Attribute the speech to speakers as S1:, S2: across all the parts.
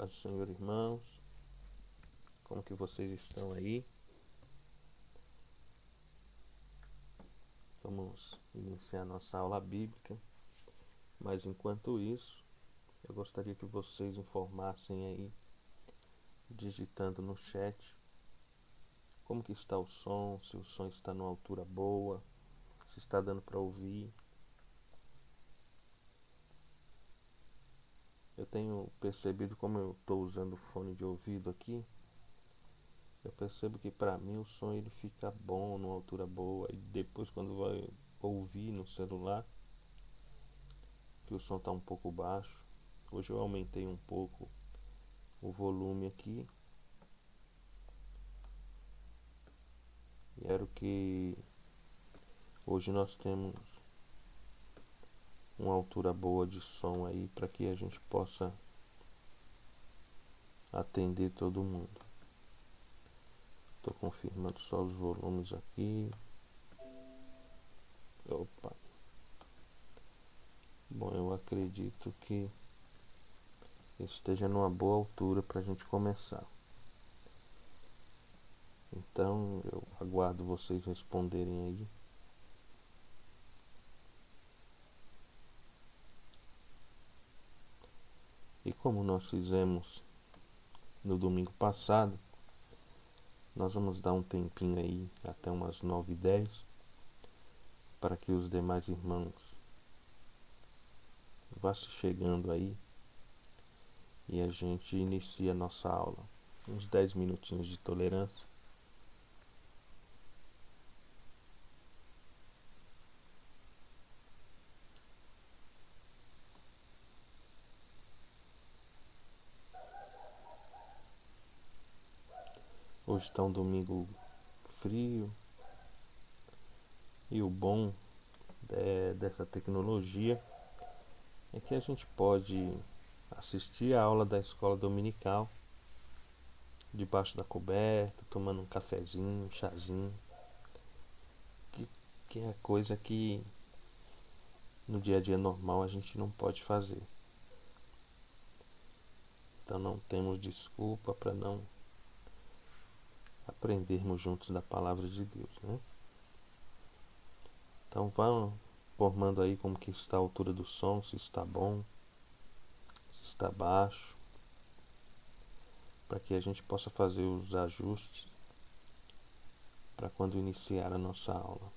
S1: Paz do Senhor, irmãos. Como que vocês estão aí? Vamos iniciar nossa aula bíblica. Mas enquanto isso, eu gostaria que vocês informassem aí, digitando no chat, como que está o som, se o som está numa altura boa, se está dando para ouvir. Eu tenho percebido, como eu estou usando fone de ouvido aqui, eu percebo que para mim o som ele fica bom, numa altura boa, e depois quando vai ouvir no celular, que o som está um pouco baixo. Hoje eu aumentei um pouco o volume aqui, e era o que hoje nós temos uma altura boa de som aí para que a gente possa atender todo mundo. Estou confirmando só os volumes aqui. Opa. Bom, eu acredito que esteja numa boa altura para a gente começar. Então eu aguardo vocês responderem aí. E como nós fizemos no domingo passado, nós vamos dar um tempinho aí até umas 9h10 para que os demais irmãos vá se chegando aí e a gente inicia a nossa aula. Uns 10 minutinhos de tolerância. Hoje está um domingo frio e o bom dessa tecnologia é que a gente pode assistir a aula da escola dominical debaixo da coberta, tomando um cafezinho, um chazinho, que é coisa que no dia a dia normal a gente não pode fazer. Então não temos desculpa para não aprendermos juntos da palavra de Deus, né? Então vão formando aí como que está a altura do som, se está bom, se está baixo, para que a gente possa fazer os ajustes para quando iniciar a nossa aula.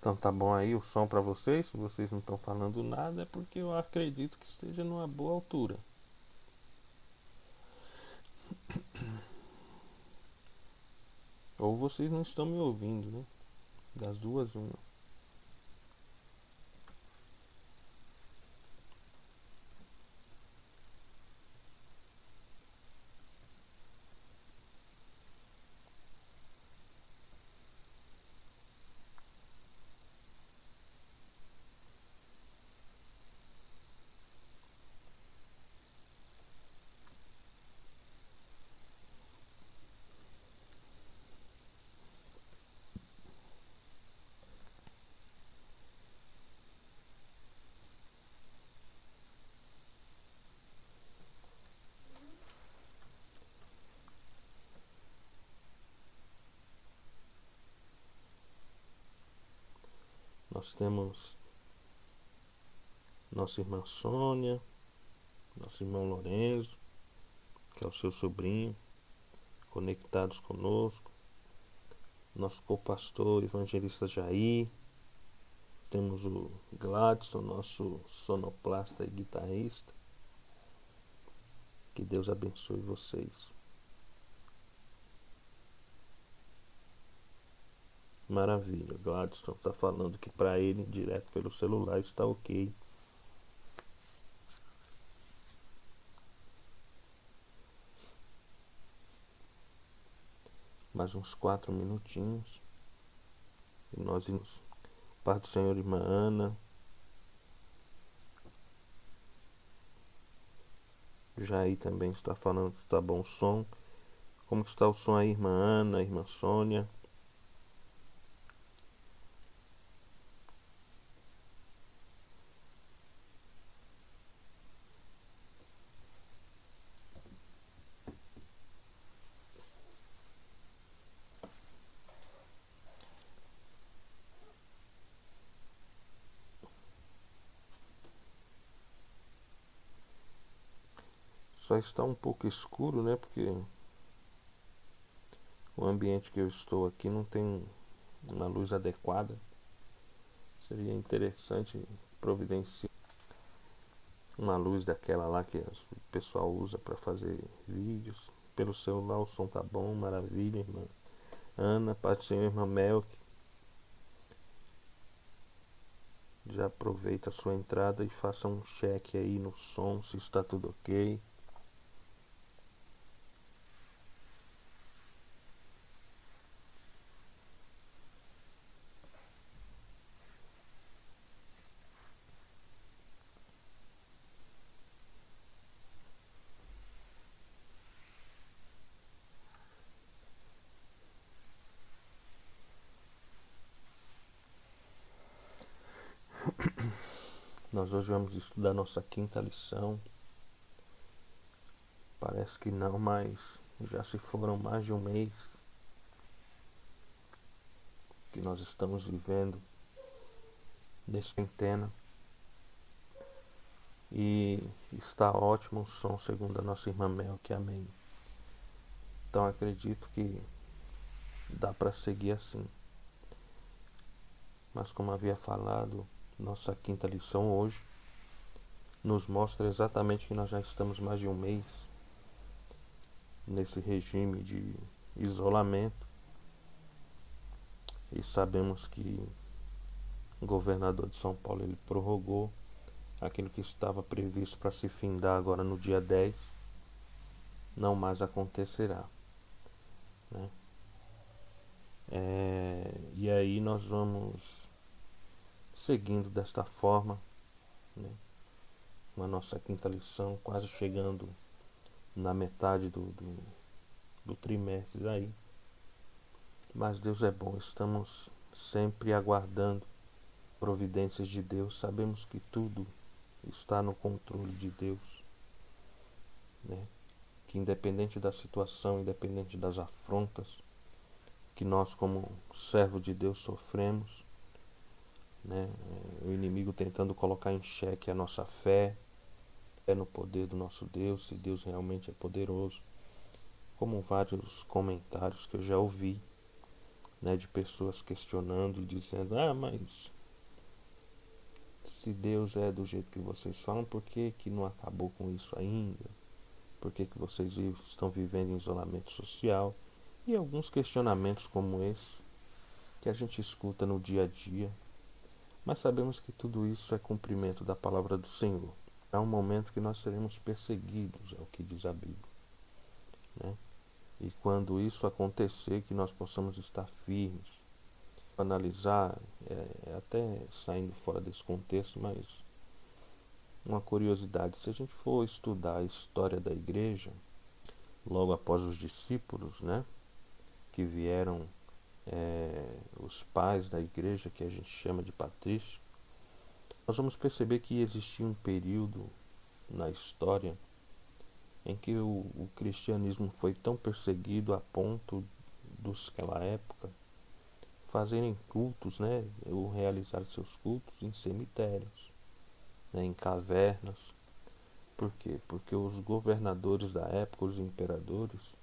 S1: Então tá bom aí o som para vocês? Se vocês não estão falando nada é porque eu acredito que esteja numa boa altura. Ou vocês não estão me ouvindo, né? Das duas, uma. Nós temos nossa irmã Sônia, nosso irmão Lorenzo, que é o seu sobrinho, conectados conosco, nosso co-pastor evangelista Jair, temos o Gladson, nosso sonoplasta e guitarrista, Que Deus abençoe vocês. Maravilha. Gladstone está falando que para ele, direto pelo celular, está ok. Mais uns 4 minutinhos. E nós irmos. Paz do Senhor, irmã Ana. Jair também está falando que está bom o som. Como que está o som aí, irmã Ana, irmã Sônia? Só está um pouco escuro, né? Porque o ambiente que eu estou aqui não tem uma luz adequada. Seria interessante providenciar uma luz daquela lá que o pessoal usa para fazer vídeos. Pelo celular o som tá bom, maravilha, irmã Ana. Paz do Senhor, irmã Melk. Já aproveita a sua entrada e faça um check aí no som, se está tudo ok. Nós hoje vamos estudar nossa quinta lição. Parece que não, mas já se foram mais de um mês que nós estamos vivendo nessa quarentena. E está ótimo o som, segundo a nossa irmã Mel, que amém. Então acredito que dá para seguir assim. Mas como havia falado, nossa quinta lição hoje nos mostra exatamente que nós já estamos mais de um mês nesse regime de isolamento e sabemos que o governador de São Paulo ele prorrogou aquilo que estava previsto para se findar agora no dia 10, não mais acontecerá, né? E aí nós vamos seguindo desta forma, né? Na nossa quinta lição, quase chegando na metade do trimestre aí. Mas Deus é bom, estamos sempre aguardando providências de Deus, sabemos que tudo está no controle de Deus, né? Que independente da situação, independente das afrontas que nós como servo de Deus sofremos, né? O inimigo tentando colocar em xeque a nossa fé, no poder do nosso Deus, se Deus realmente é poderoso, como vários comentários que eu já ouvi, né, de pessoas questionando e dizendo: mas se Deus é do jeito que vocês falam, por que que não acabou com isso ainda? Por que que vocês estão vivendo em isolamento social? E alguns questionamentos como esse que a gente escuta no dia a dia, mas sabemos que tudo isso é cumprimento da palavra do Senhor. Há um momento que nós seremos perseguidos, é o que diz a Bíblia, né? E quando isso acontecer, que nós possamos estar firmes. Analisar, até saindo fora desse contexto, mas uma curiosidade: se a gente for estudar a história da igreja, logo após os discípulos, né, que vieram, os pais da igreja, que a gente chama de patrícios, nós vamos perceber que existia um período na história em que o cristianismo foi tão perseguido a ponto dos daquela época fazerem cultos, né, ou realizar seus cultos em cemitérios, né, em cavernas. Por quê? Porque os governadores da época, os imperadores,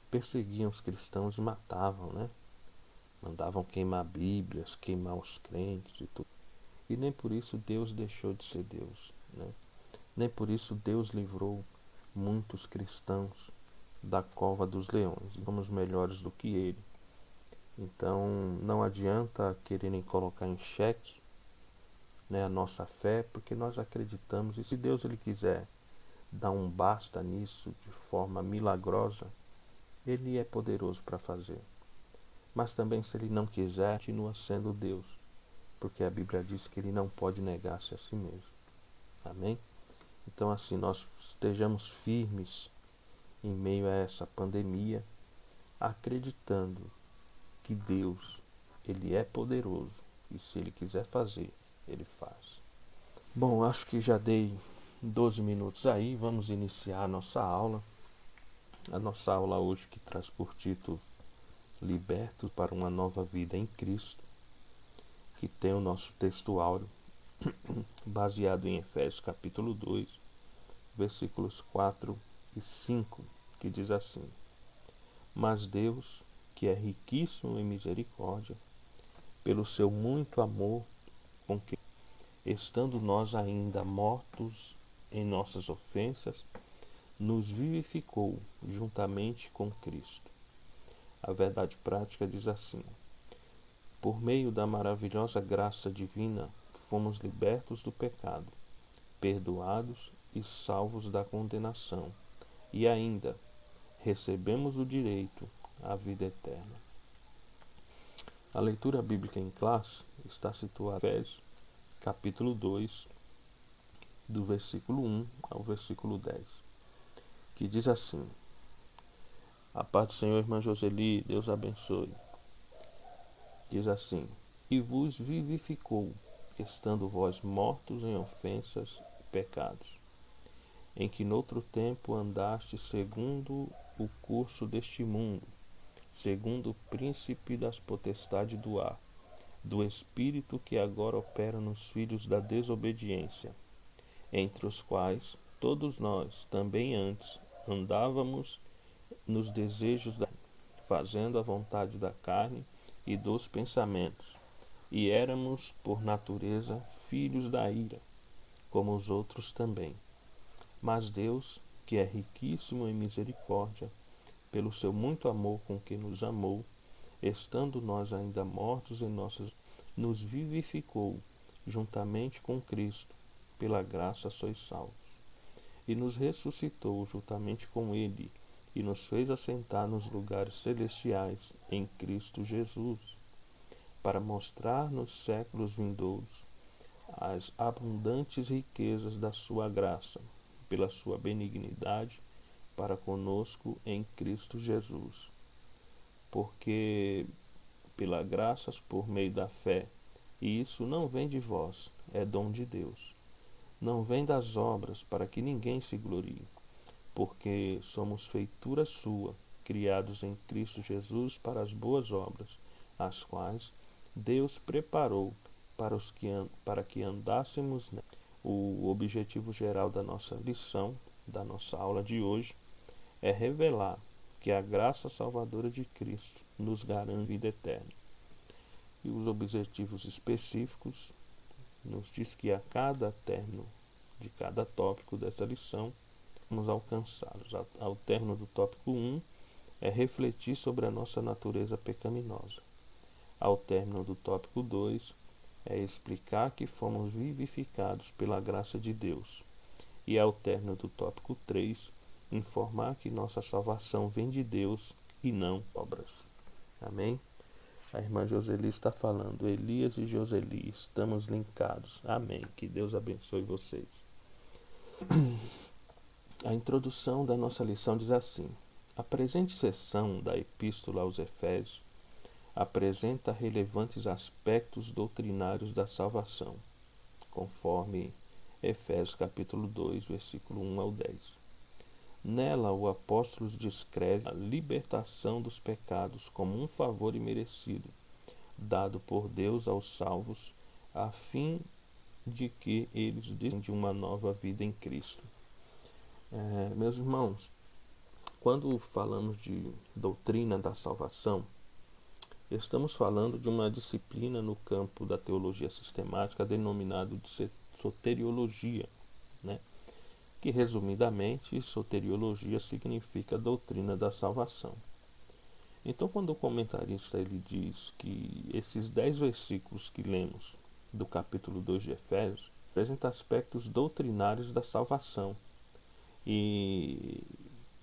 S1: perseguiam os cristãos e matavam, né? Mandavam queimar Bíblias, queimar os crentes e tudo. E nem por isso Deus deixou de ser Deus, né? Nem por isso Deus livrou muitos cristãos da cova dos leões. Somos melhores do que ele. Então não adianta quererem colocar em xeque, né, a nossa fé, porque nós acreditamos, e se Deus ele quiser dar um basta nisso de forma milagrosa, ele é poderoso para fazer. Mas também, se ele não quiser, continua sendo Deus, porque a Bíblia diz que ele não pode negar-se a si mesmo. Amém? Então, assim, nós estejamos firmes em meio a essa pandemia, acreditando que Deus, ele é poderoso, e se ele quiser fazer, ele faz. Bom, acho que já dei 12 minutos aí, vamos iniciar a nossa aula. A nossa aula hoje, que traz por título Libertos para uma Nova Vida em Cristo, que tem o nosso texto áureo baseado em Efésios capítulo 2, versículos 4 e 5, que diz assim: Mas Deus, que é riquíssimo em misericórdia, pelo seu muito amor com que, estando nós ainda mortos em nossas ofensas, nos vivificou juntamente com Cristo. A verdade prática diz assim: por meio da maravilhosa graça divina, fomos libertos do pecado, perdoados e salvos da condenação, e ainda recebemos o direito à vida eterna. A leitura bíblica em classe está situada em Efésios, capítulo 2, do versículo 1 ao versículo 10, que diz assim: A paz do Senhor, irmã Joseli, Deus abençoe. Diz assim: E vos vivificou, estando vós mortos em ofensas e pecados, em que noutro tempo andaste segundo o curso deste mundo, segundo o príncipe das potestades do ar, do espírito que agora opera nos filhos da desobediência, entre os quais todos nós também antes andávamos nos desejos da carne, fazendo a vontade da carne e dos pensamentos, e éramos por natureza filhos da ira, como os outros também. Mas Deus, que é riquíssimo em misericórdia, pelo seu muito amor com que nos amou, estando nós ainda mortos em nossas, nos vivificou juntamente com Cristo, pela graça sois salvos, e nos ressuscitou juntamente com ele, e nos fez assentar nos lugares celestiais em Cristo Jesus, para mostrar nos séculos vindouros as abundantes riquezas da sua graça, pela sua benignidade para conosco em Cristo Jesus. Porque pela graças por meio da fé, e isso não vem de vós, é dom de Deus. Não vem das obras, para que ninguém se glorie, porque somos feitura sua, criados em Cristo Jesus para as boas obras, as quais Deus preparou para que andássemos nela. O objetivo geral da nossa lição, da nossa aula de hoje, é revelar que a graça salvadora de Cristo nos garante vida eterna. E os objetivos específicos nos diz que a cada término de cada tópico dessa lição, vamos alcançá-los. Ao término do tópico 1, é refletir sobre a nossa natureza pecaminosa. Ao término do tópico 2, é explicar que fomos vivificados pela graça de Deus. E ao término do tópico 3, informar que nossa salvação vem de Deus e não obras. Amém? A irmã Joseli está falando: Elias e Joseli, estamos linkados. Amém. Que Deus abençoe vocês. A introdução da nossa lição diz assim: a presente seção da Epístola aos Efésios apresenta relevantes aspectos doutrinários da salvação, conforme Efésios capítulo 2, versículo 1 ao 10. Nela, o apóstolo descreve a libertação dos pecados como um favor imerecido, dado por Deus aos salvos, a fim de que eles desçam de uma nova vida em Cristo. Meus irmãos, quando falamos de doutrina da salvação, estamos falando de uma disciplina no campo da teologia sistemática denominado de soteriologia, né? que resumidamente soteriologia significa doutrina da salvação. Então, quando o comentarista ele diz que esses 10 versículos que lemos do capítulo 2 de Efésios apresentam aspectos doutrinários da salvação, e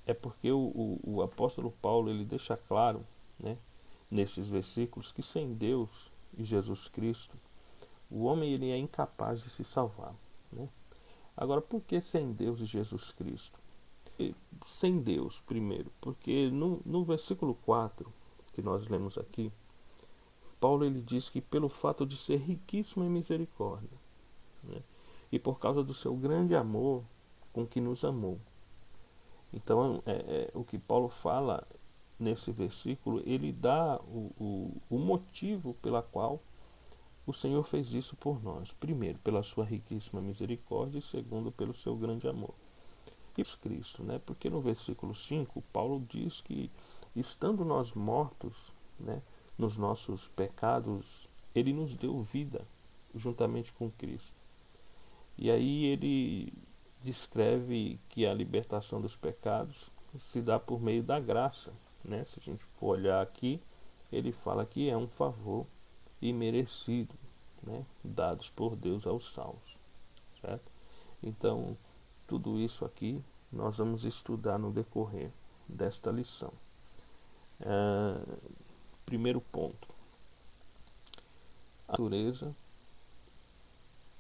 S1: é porque o apóstolo Paulo ele deixa claro, né, nesses versículos, que sem Deus e Jesus Cristo o homem ele é incapaz de se salvar, né? Agora, por que sem Deus e Jesus Cristo? Sem Deus, primeiro, porque no versículo 4 que nós lemos aqui, Paulo ele diz que pelo fato de ser riquíssimo em misericórdia, né, e por causa do seu grande amor com que nos amou. Então, o que Paulo fala nesse versículo, ele dá o motivo pela qual o Senhor fez isso por nós. Primeiro, pela sua riquíssima misericórdia, e segundo, pelo seu grande amor. E Cristo, né? Porque no versículo 5, Paulo diz que, estando nós mortos, né, nos nossos pecados, ele nos deu vida juntamente com Cristo. E aí ele descreve que a libertação dos pecados se dá por meio da graça, né? Se a gente for olhar aqui, ele fala que é um favor imerecido, né, dados por Deus aos salvos, certo? Então, tudo isso aqui nós vamos estudar no decorrer desta lição. Primeiro ponto: a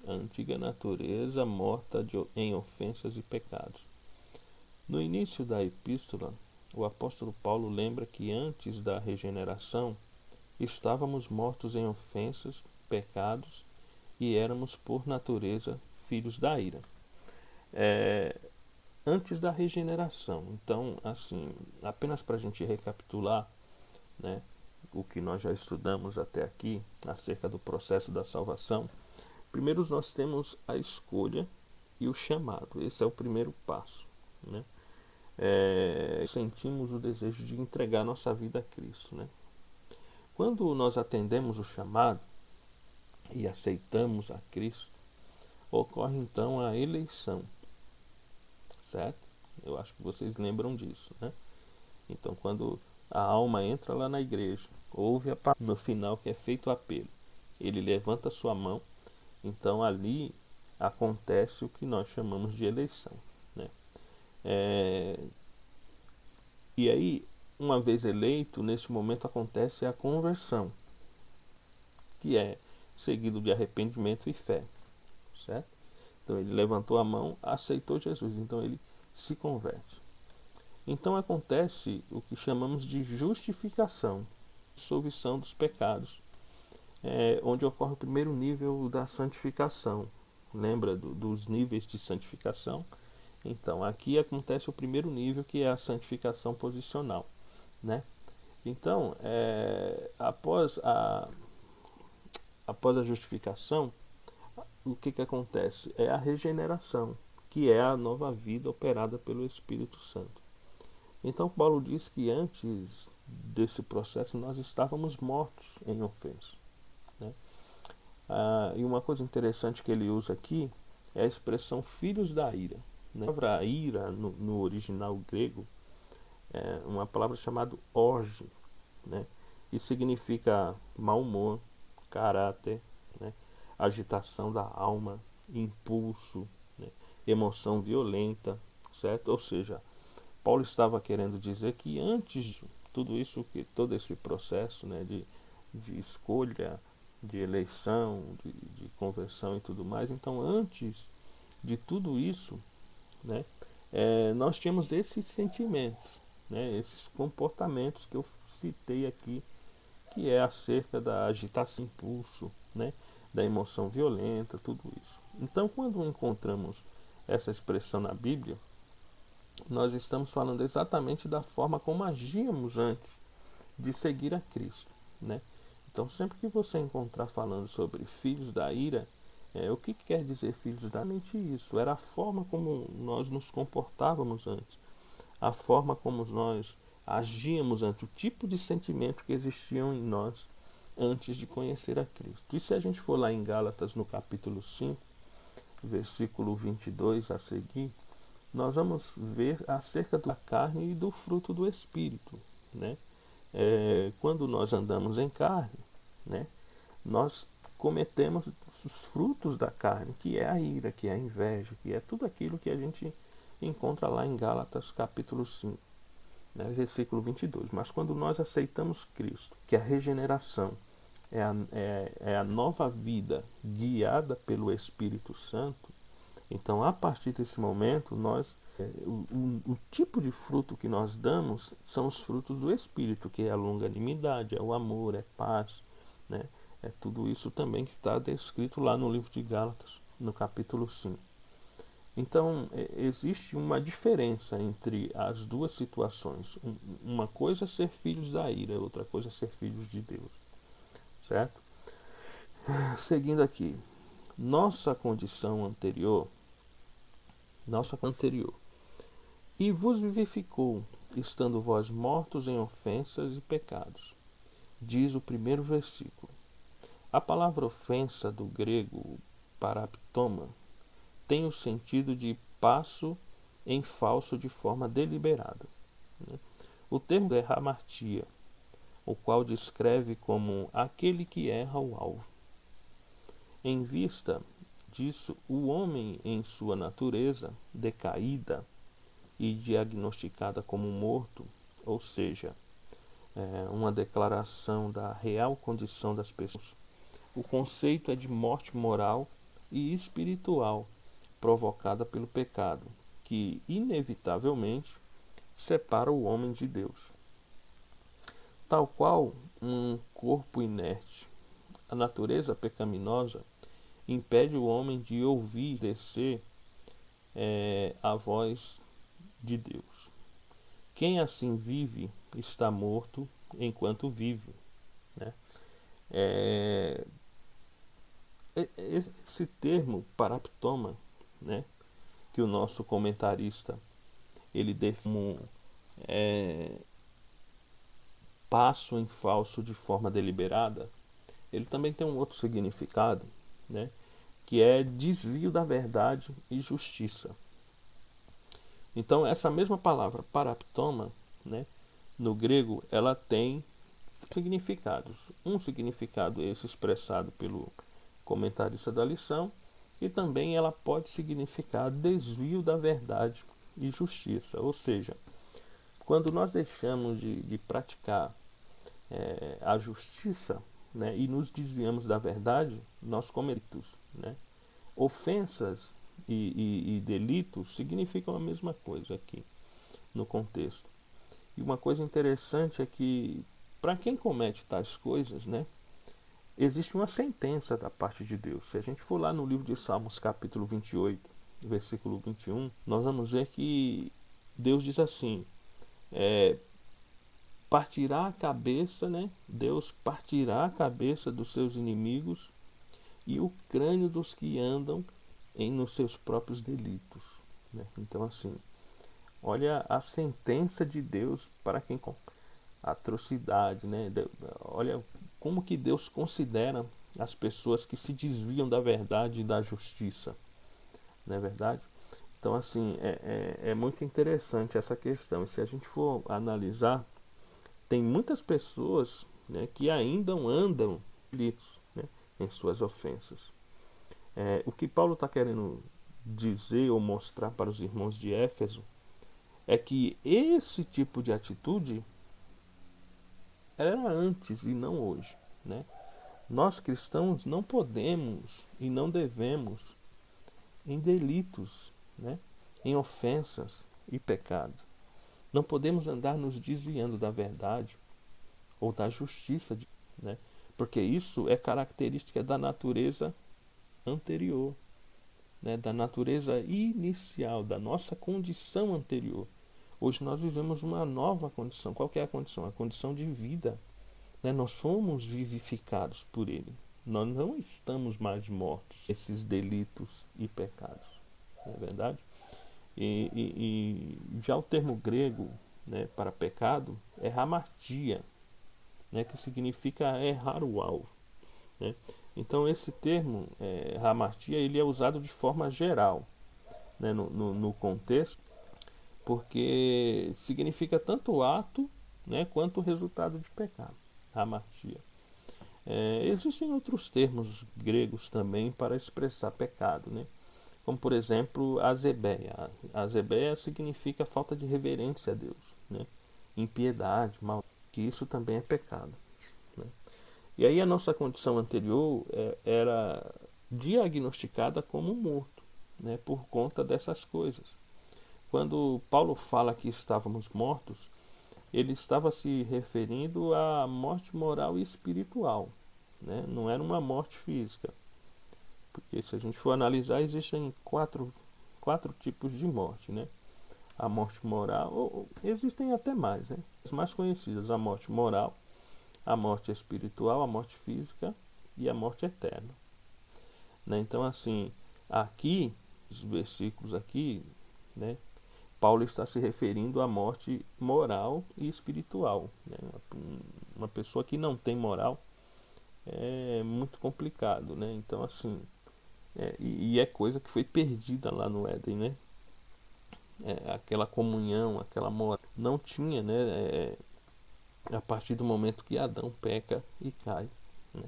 S1: antiga natureza morta em ofensas e pecados. No início da epístola, o apóstolo Paulo lembra que antes da regeneração estávamos mortos em ofensas, pecados, e éramos por natureza filhos da ira. Antes da regeneração. Então, assim, apenas para a gente recapitular, né, o que nós já estudamos até aqui acerca do processo da salvação. Primeiro nós temos a escolha e o chamado. Esse é o primeiro passo, né? Sentimos o desejo de entregar nossa vida a Cristo, né? Quando nós atendemos o chamado e aceitamos a Cristo, ocorre então a eleição, certo? Eu acho que vocês lembram disso, né? Então, quando a alma entra lá na igreja, ouve no final que é feito o apelo, ele levanta sua mão, então ali acontece o que nós chamamos de eleição, né? E aí, uma vez eleito, neste momento acontece a conversão, que é seguido de arrependimento e fé, certo? Então ele levantou a mão, aceitou Jesus, então ele se converte. Então acontece o que chamamos de justificação, absolvição dos pecados, onde ocorre o primeiro nível da santificação. Lembra dos níveis de santificação? Então aqui acontece o primeiro nível, que é a santificação posicional, né? Então, após a justificação, o que acontece? É a regeneração, que é a nova vida operada pelo Espírito Santo. Então Paulo diz que antes desse processo nós estávamos mortos em ofensa, né? E uma coisa interessante que ele usa aqui é a expressão filhos da ira, né? A palavra ira no original grego é uma palavra chamada orge, né? E significa mau humor, caráter, né, agitação da alma, impulso, né, emoção violenta, certo? Ou seja, Paulo estava querendo dizer que antes de tudo isso, todo esse processo, né, de escolha, de eleição, de conversão e tudo mais, então antes de tudo isso, né, nós tínhamos esses sentimentos, né, esses comportamentos que eu citei aqui, que é acerca da agitação, impulso, né, da emoção violenta, tudo isso. Então, quando encontramos essa expressão na Bíblia, nós estamos falando exatamente da forma como agíamos antes de seguir a Cristo, né? Então, sempre que você encontrar falando sobre filhos da ira, o que quer dizer filhos da ira? Isso era a forma como nós nos comportávamos antes, a forma como nós agíamos antes, o tipo de sentimento que existiam em nós antes de conhecer a Cristo. E se a gente for lá em Gálatas no capítulo 5, versículo 22 a seguir, nós vamos ver acerca da carne e do fruto do Espírito, né? Quando nós andamos em carne, né, nós cometemos os frutos da carne, que é a ira, que é a inveja, que é tudo aquilo que a gente encontra lá em Gálatas capítulo 5, né, versículo 22. Mas quando nós aceitamos Cristo, que a regeneração é a nova vida guiada pelo Espírito Santo, então a partir desse momento o tipo de fruto que nós damos são os frutos do Espírito, que é a longanimidade, é o amor, é paz, né? É tudo isso também que está descrito lá no livro de Gálatas, no capítulo 5. Então, existe uma diferença entre as duas situações. Uma coisa é ser filhos da ira, outra coisa é ser filhos de Deus. Certo? Seguindo aqui. Nossa condição anterior. E vos vivificou, estando vós mortos em ofensas e pecados. Diz o primeiro versículo. A palavra ofensa do grego paraptoma tem o sentido de passo em falso de forma deliberada. O termo é hamartia, o qual descreve como aquele que erra o alvo. Em vista disso, o homem, em sua natureza decaída e diagnosticada como morto, ou seja, uma declaração da real condição das pessoas. O conceito é de morte moral e espiritual provocada pelo pecado, que inevitavelmente separa o homem de Deus. Tal qual um corpo inerte, a natureza pecaminosa impede o homem de ouvir descer a voz de Deus. Quem assim vive está morto enquanto vive, né? Esse termo paraptoma, né, que o nosso comentarista ele define como passo em falso de forma deliberada, ele também tem um outro significado, né, que é desvio da verdade e justiça. Então essa mesma palavra paraptoma, né, no grego, ela tem significados. Um significado é esse expressado pelo comentarista da lição, e também ela pode significar desvio da verdade e justiça, ou seja, quando nós deixamos de praticar a justiça, né, e nos desviamos da verdade, nós cometemos, né? Ofensas e delitos significam a mesma coisa aqui no contexto. E uma coisa interessante é que para quem comete tais coisas, né, existe uma sentença da parte de Deus. Se a gente for lá no livro de Salmos, capítulo 28, versículo 21, nós vamos ver que Deus diz assim: partirá a cabeça, né? Deus partirá a cabeça dos seus inimigos e o crânio dos que andam nos seus próprios delitos, né? Então, assim, olha a sentença de Deus para quem com atrocidade, né? Olha como que Deus considera as pessoas que se desviam da verdade e da justiça, não é verdade? Então, assim, é muito interessante essa questão. E se a gente for analisar, tem muitas pessoas, né, que ainda andam litos, né, em suas ofensas. O que Paulo está querendo dizer ou mostrar para os irmãos de Éfeso é que esse tipo de atitude era antes e não hoje, né? Nós cristãos não podemos e não devemos em delitos, né, em ofensas e pecados. Não podemos andar nos desviando da verdade ou da justiça, né, porque isso é característica da natureza anterior, né, da natureza inicial, da nossa condição anterior. Hoje nós vivemos uma nova condição. Qual que é a condição? A condição de vida, né? Nós fomos vivificados por Ele. Nós não estamos mais mortos esses delitos e pecados, não é verdade? E já o termo grego, né, para pecado é hamartia, né, que significa errar o alvo, né? Então esse termo hamartia ele é usado de forma geral, né, no contexto, porque significa tanto o ato, né, quanto o resultado de pecado, hamartia. Existem outros termos gregos também para expressar pecado, né? Como por exemplo azebeia. Azebeia significa falta de reverência a Deus, né? Impiedade, mal, que isso também é pecado, né? E aí a nossa condição anterior era diagnosticada como morto, né? Por conta dessas coisas. Quando Paulo fala que estávamos mortos, ele estava se referindo à morte moral e espiritual, né? Não era uma morte física. Porque se a gente for analisar, existem quatro tipos de morte, né? A morte moral, ou existem até mais, né? As mais conhecidas, a morte moral, a morte espiritual, a morte física e a morte eterna, né? Então, assim, aqui, os versículos aqui, né? Paulo está se referindo à morte moral e espiritual, né? Uma pessoa que não tem moral é muito complicado, né? Então, assim, e é coisa que foi perdida lá no Éden, né? Aquela comunhão, aquela moral, não tinha, né? A partir do momento que Adão peca e cai, né?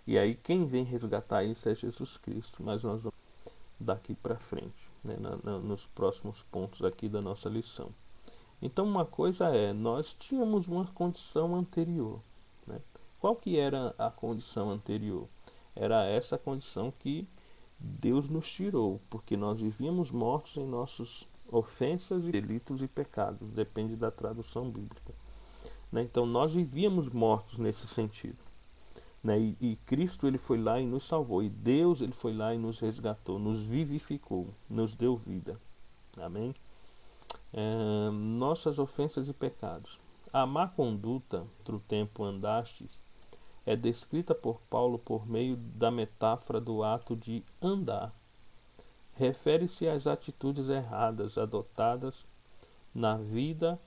S1: E aí quem vem resgatar isso é Jesus Cristo, mas nós vamos daqui para frente, né? Nos próximos pontos aqui da nossa lição. Então uma coisa nós tínhamos uma condição anterior, né? Qual que era a condição anterior? Era essa condição que Deus nos tirou, porque nós vivíamos mortos em nossos ofensas, delitos e pecados, depende da tradução bíblica, né? Então nós vivíamos mortos nesse sentido, né? E Cristo ele foi lá e nos salvou, e Deus ele foi lá e nos resgatou, nos vivificou, nos deu vida, amém? Nossas ofensas e pecados. A má conduta, outro tempo andastes, é descrita por Paulo por meio da metáfora do ato de andar. Refere-se às atitudes erradas adotadas na vida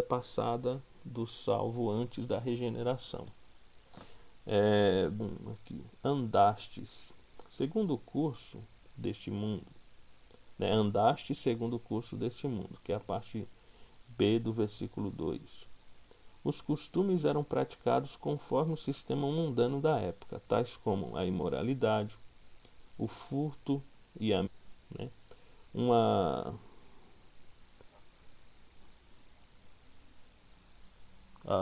S1: passada do salvo antes da regeneração. Aqui, andastes, segundo o curso deste mundo, né? Andaste segundo o curso deste mundo, que é a parte B do versículo 2. Os costumes eram praticados conforme o sistema mundano da época, tais como a imoralidade, o furto e a, né? O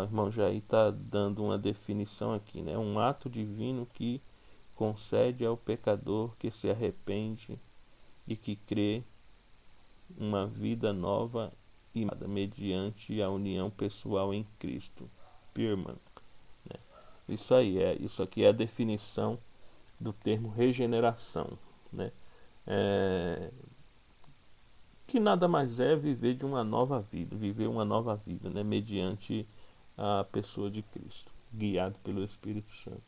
S1: irmão Jair está dando uma definição aqui, né? Um ato divino que concede ao pecador que se arrepende e que crê uma vida nova e mediante a união pessoal em Cristo. Pirman, né? Isso aqui é a definição do termo regeneração, né? Que nada mais é viver de uma nova vida, viver uma nova vida, né? Mediante a pessoa de Cristo, guiado pelo Espírito Santo.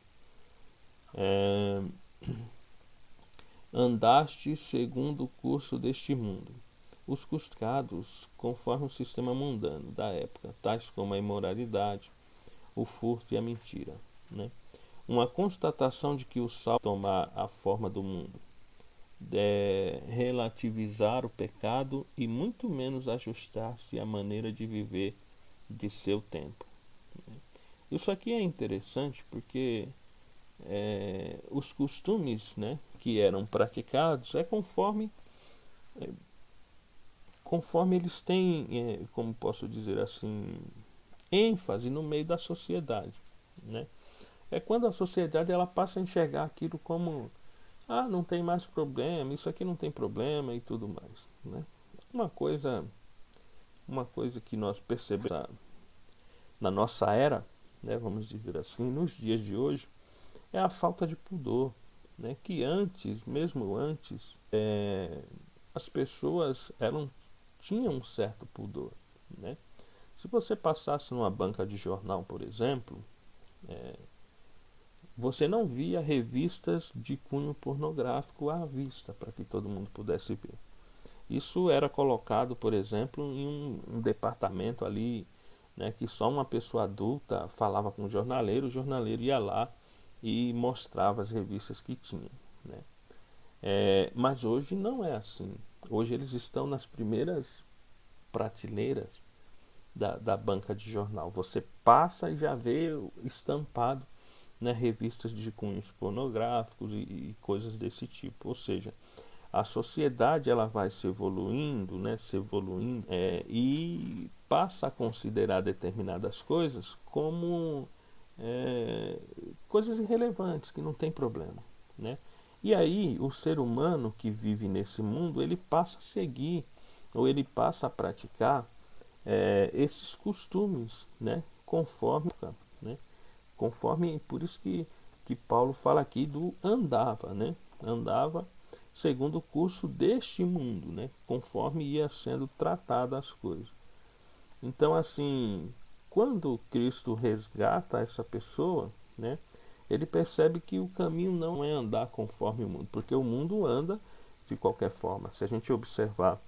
S1: Andaste segundo o curso deste mundo. Os cuscados conforme o sistema mundano da época, tais como a imoralidade, o furto e a mentira, né? Uma constatação de que o sal tomar a forma do mundo, relativizar o pecado e muito menos ajustar-se à maneira de viver de seu tempo. Isso aqui é interessante porque os costumes, né, que eram praticados conforme eles têm, como posso dizer assim, ênfase no meio da sociedade, né? É quando a sociedade ela passa a enxergar aquilo como não tem mais problema, isso aqui não tem problema e tudo mais, né? Uma coisa que nós percebemos na nossa era, né, vamos dizer assim, nos dias de hoje, é a falta de pudor, né? Que mesmo antes, as pessoas tinham um certo pudor, né? Se você passasse numa banca de jornal, por exemplo, você não via revistas de cunho pornográfico à vista para que todo mundo pudesse ver. Isso era colocado, por exemplo, em um departamento ali, né, que só uma pessoa adulta falava com o jornaleiro ia lá e mostrava as revistas que tinha, né? Mas hoje não é assim. Hoje eles estão nas primeiras prateleiras da banca de jornal. Você passa e já vê estampado, né, revistas de cunhos pornográficos e coisas desse tipo. Ou seja, a sociedade ela vai se evoluindo, e passa a considerar determinadas coisas como é, coisas irrelevantes, que não tem problema, né? E aí o ser humano que vive nesse mundo, ele passa a seguir, ou ele passa a praticar esses costumes, né? Né? Conforme, por isso que Paulo fala aqui do andava, né? Andava segundo o curso deste mundo, né? Conforme ia sendo tratadas as coisas. Então, assim, quando Cristo resgata essa pessoa, né? Ele percebe que o caminho não é andar conforme o mundo, porque o mundo anda de qualquer forma. Se a gente observar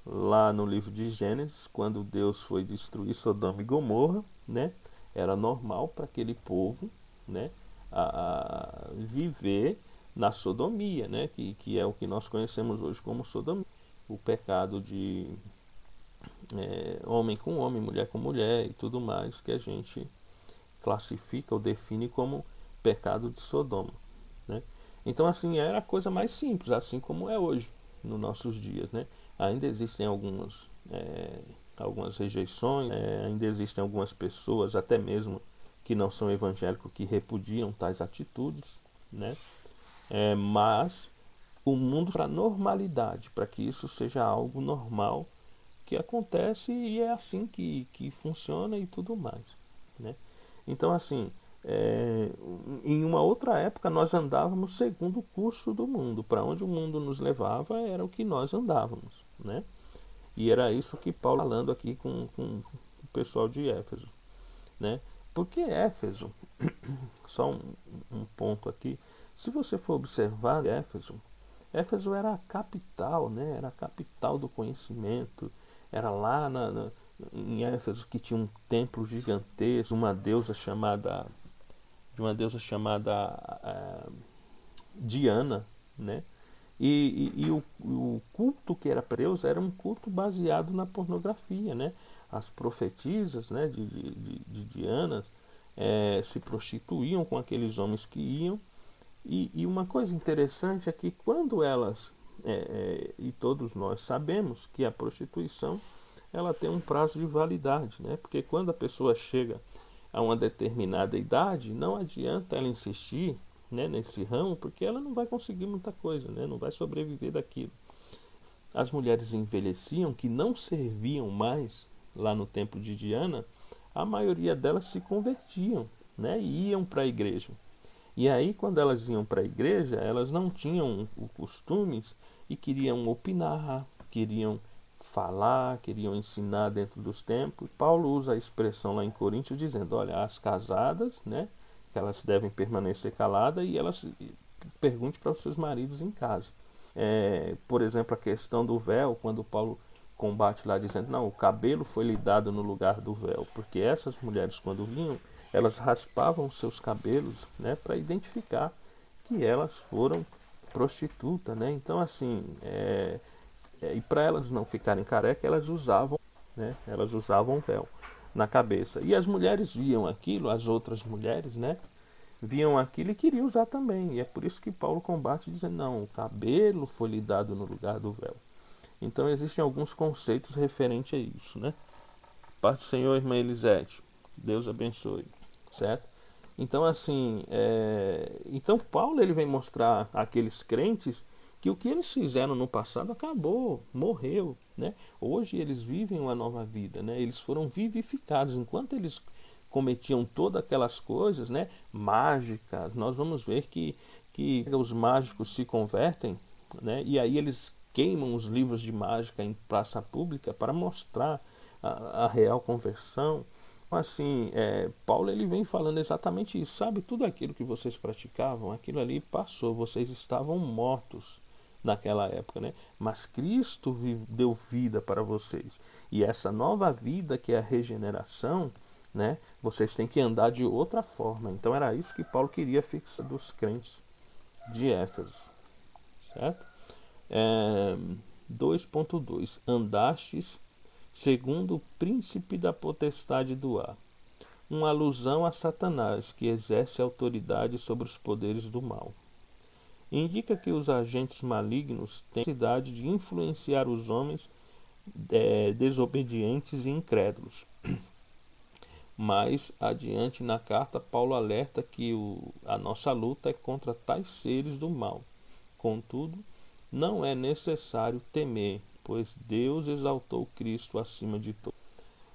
S1: lá no livro de Gênesis, quando Deus foi destruir Sodoma e Gomorra, né? Era normal para aquele povo, né? A viver na sodomia, né? Que é o que nós conhecemos hoje como sodomia. O pecado de homem com homem, mulher com mulher e tudo mais, que a gente classifica ou define como pecado de Sodoma, né? Então, assim, era a coisa mais simples, assim como é hoje, nos nossos dias, né? Ainda existem algumas rejeições, ainda existem algumas pessoas, até mesmo que não são evangélicos, que repudiam tais atitudes, né? Mas o mundo para a normalidade, para que isso seja algo normal que acontece e é assim que funciona e tudo mais, né? Então, assim, é, em uma outra época nós andávamos segundo o curso do mundo. Para onde o mundo nos levava era o que nós andávamos, né? E era isso que Paulo falando aqui com o pessoal de Éfeso, né? Porque Éfeso, só um ponto aqui, se você for observar Éfeso era a capital, né? Era a capital do conhecimento. Era lá em Éfeso que tinha um templo gigantesco, uma deusa chamada Diana, né? E o culto que era para Deus era um culto baseado na pornografia, né? As profetisas, né, de Diana se prostituíam com aqueles homens que iam. E uma coisa interessante é que quando elas, e todos nós sabemos que a prostituição ela tem um prazo de validade, né? Porque quando a pessoa chega a uma determinada idade, não adianta ela insistir, né, nesse ramo, porque ela não vai conseguir muita coisa, né? Não vai sobreviver daquilo. As mulheres envelheciam que não serviam mais lá no templo de Diana, a maioria delas se convertiam, né? E iam para a igreja. E aí, quando elas iam para a igreja, elas não tinham o costume e queriam opinar, queriam falar, queriam ensinar dentro dos templos. Paulo usa a expressão lá em Coríntios dizendo, olha, as casadas, né, que elas devem permanecer caladas e elas pergunte para os seus maridos em casa. Por exemplo, a questão do véu, quando Paulo combate lá dizendo, não, o cabelo foi lhe dado no lugar do véu, porque essas mulheres quando vinham, elas raspavam seus cabelos, né, para identificar que elas foram prostitutas, né? Então, assim, e para elas não ficarem careca, elas usavam, né? Elas usavam véu na cabeça. E as mulheres viam aquilo, as outras mulheres, né? Viam aquilo e queriam usar também. E é por isso que Paulo combate dizendo, não, o cabelo foi lhe dado no lugar do véu. Então existem alguns conceitos referentes a isso, né? Paz do Senhor, irmã Elisete. Deus abençoe, certo? Então, assim, então Paulo ele vem mostrar àqueles crentes que o que eles fizeram no passado acabou, morreu, né? Hoje eles vivem uma nova vida, né? Eles foram vivificados. Enquanto eles cometiam todas aquelas coisas, né, mágicas, nós vamos ver que os mágicos se convertem, né? E aí eles queimam os livros de mágica em praça pública para mostrar a real conversão. Assim, Paulo ele vem falando exatamente isso, sabe? Tudo aquilo que vocês praticavam, aquilo ali passou, vocês estavam mortos naquela época, né? Mas Cristo deu vida para vocês. E essa nova vida que é a regeneração, né? Vocês têm que andar de outra forma. Então era isso que Paulo queria fixar dos crentes de Éfeso, certo? 2.2 Andastes segundo o príncipe da potestade do ar. Uma alusão a Satanás, que exerce autoridade sobre os poderes do mal. Indica que os agentes malignos têm a capacidade de influenciar os homens desobedientes e incrédulos. Mais adiante na carta, Paulo alerta que a nossa luta é contra tais seres do mal. Contudo, não é necessário temer, pois Deus exaltou Cristo acima de todos.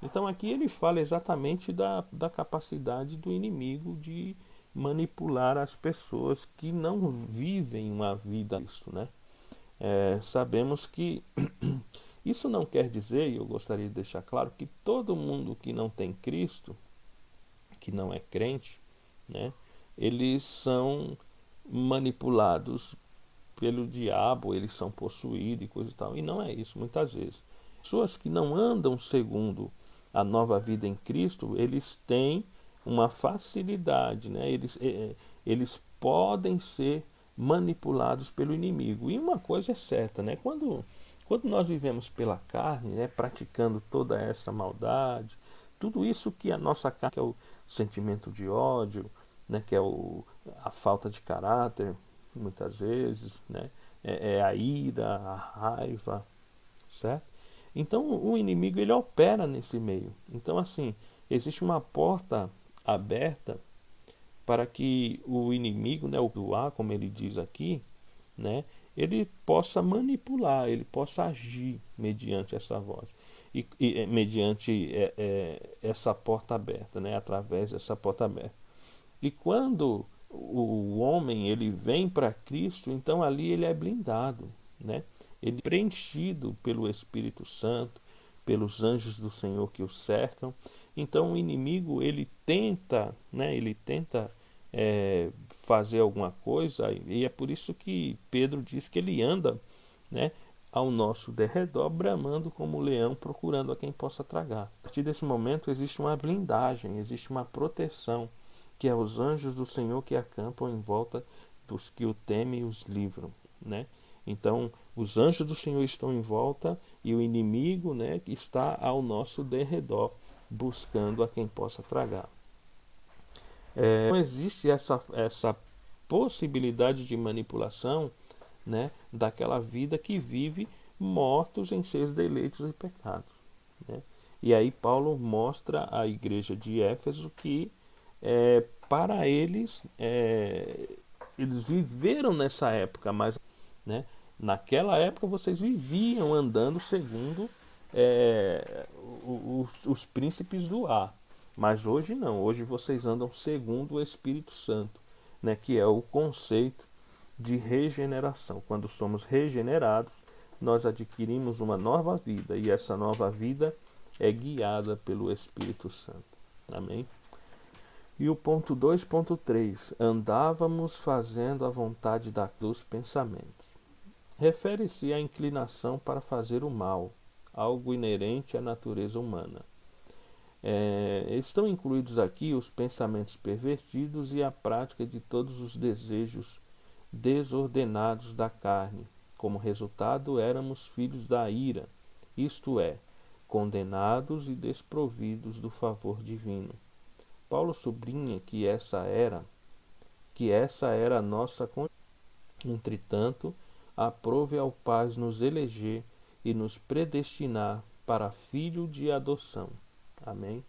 S1: Então aqui ele fala exatamente da capacidade do inimigo de manipular as pessoas que não vivem uma vida Cristo, né? Sabemos que isso não quer dizer, e eu gostaria de deixar claro, que todo mundo que não tem Cristo, que não é crente, né, eles são manipulados pelo diabo, eles são possuídos e coisa e tal. E não é isso, muitas vezes. Pessoas que não andam segundo a nova vida em Cristo, eles têm uma facilidade, né? Eles podem ser manipulados pelo inimigo. E uma coisa é certa, né? Quando nós vivemos pela carne, né, praticando toda essa maldade, tudo isso que a nossa carne, que é o sentimento de ódio, né, que é a falta de caráter, muitas vezes, né, é a ira, a raiva, certo? Então o inimigo ele opera nesse meio. Então assim, existe uma porta aberta para que o inimigo, né, o ar, como ele diz aqui, né, ele possa manipular, ele possa agir mediante essa voz e mediante essa porta aberta, né, através dessa porta aberta. E quando o homem ele vem para Cristo, então ali ele é blindado, né? Ele é preenchido pelo Espírito Santo, pelos anjos do Senhor que o cercam. Então o inimigo ele tenta, né? Ele tenta fazer alguma coisa, e é por isso que Pedro diz que ele anda, né, ao nosso derredor, bramando como leão, procurando a quem possa tragar. A partir desse momento existe uma blindagem, existe uma proteção, que é os anjos do Senhor que acampam em volta dos que o temem e os livram, né? Então, os anjos do Senhor estão em volta e o inimigo, né, está ao nosso derredor, buscando a quem possa tragar. Não existe essa possibilidade de manipulação, né, daquela vida que vive mortos em seus deleitos e pecados, né? E aí Paulo mostra à igreja de Éfeso que para eles eles viveram nessa época, mas, né, naquela época vocês viviam andando segundo os príncipes do ar, mas hoje não, hoje vocês andam segundo o Espírito Santo, né, que é o conceito de regeneração. Quando somos regenerados, nós adquirimos uma nova vida, e essa nova vida é guiada pelo Espírito Santo. Amém? E o ponto 2.3, andávamos fazendo a vontade dos pensamentos. Refere-se à inclinação para fazer o mal, algo inerente à natureza humana. Estão incluídos aqui os pensamentos pervertidos e a prática de todos os desejos desordenados da carne. Como resultado, éramos filhos da ira, isto é, condenados e desprovidos do favor divino. Paulo sublinha que essa era a nossa condição. Entretanto, aprove ao Pai nos eleger e nos predestinar para filho de adoção. Amém?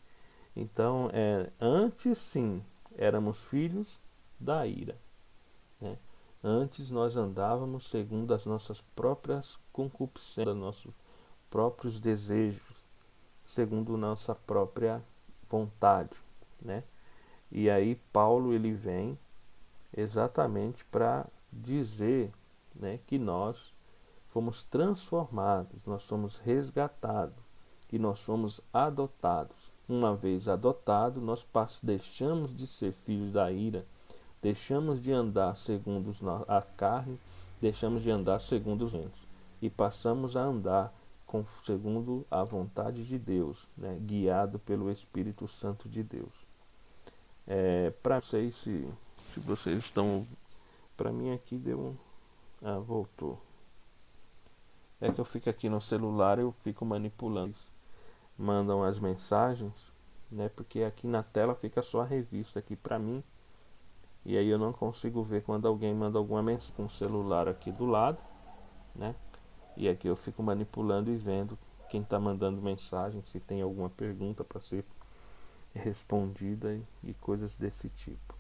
S1: Então, antes sim, éramos filhos da ira, né? Antes nós andávamos segundo as nossas próprias concupiscências, nossos próprios desejos, segundo nossa própria vontade, né? E aí Paulo ele vem exatamente para dizer, né, que nós fomos transformados, nós somos resgatados e nós somos adotados. Uma vez adotado, nós deixamos de ser filhos da ira, deixamos de andar segundo a carne, deixamos de andar segundo os ventos e passamos a andar segundo a vontade de Deus, né, guiado pelo Espírito Santo de Deus. Para vocês, se vocês estão, para mim aqui deu Ah, voltou. É que eu fico aqui no celular, eu fico manipulando. Mandam as mensagens, né? Porque aqui na tela fica só a revista aqui pra mim. E aí eu não consigo ver quando alguém manda alguma mensagem com o celular aqui do lado, né? E aqui eu fico manipulando e vendo quem está mandando mensagem, se tem alguma pergunta para ser respondida e coisas desse tipo.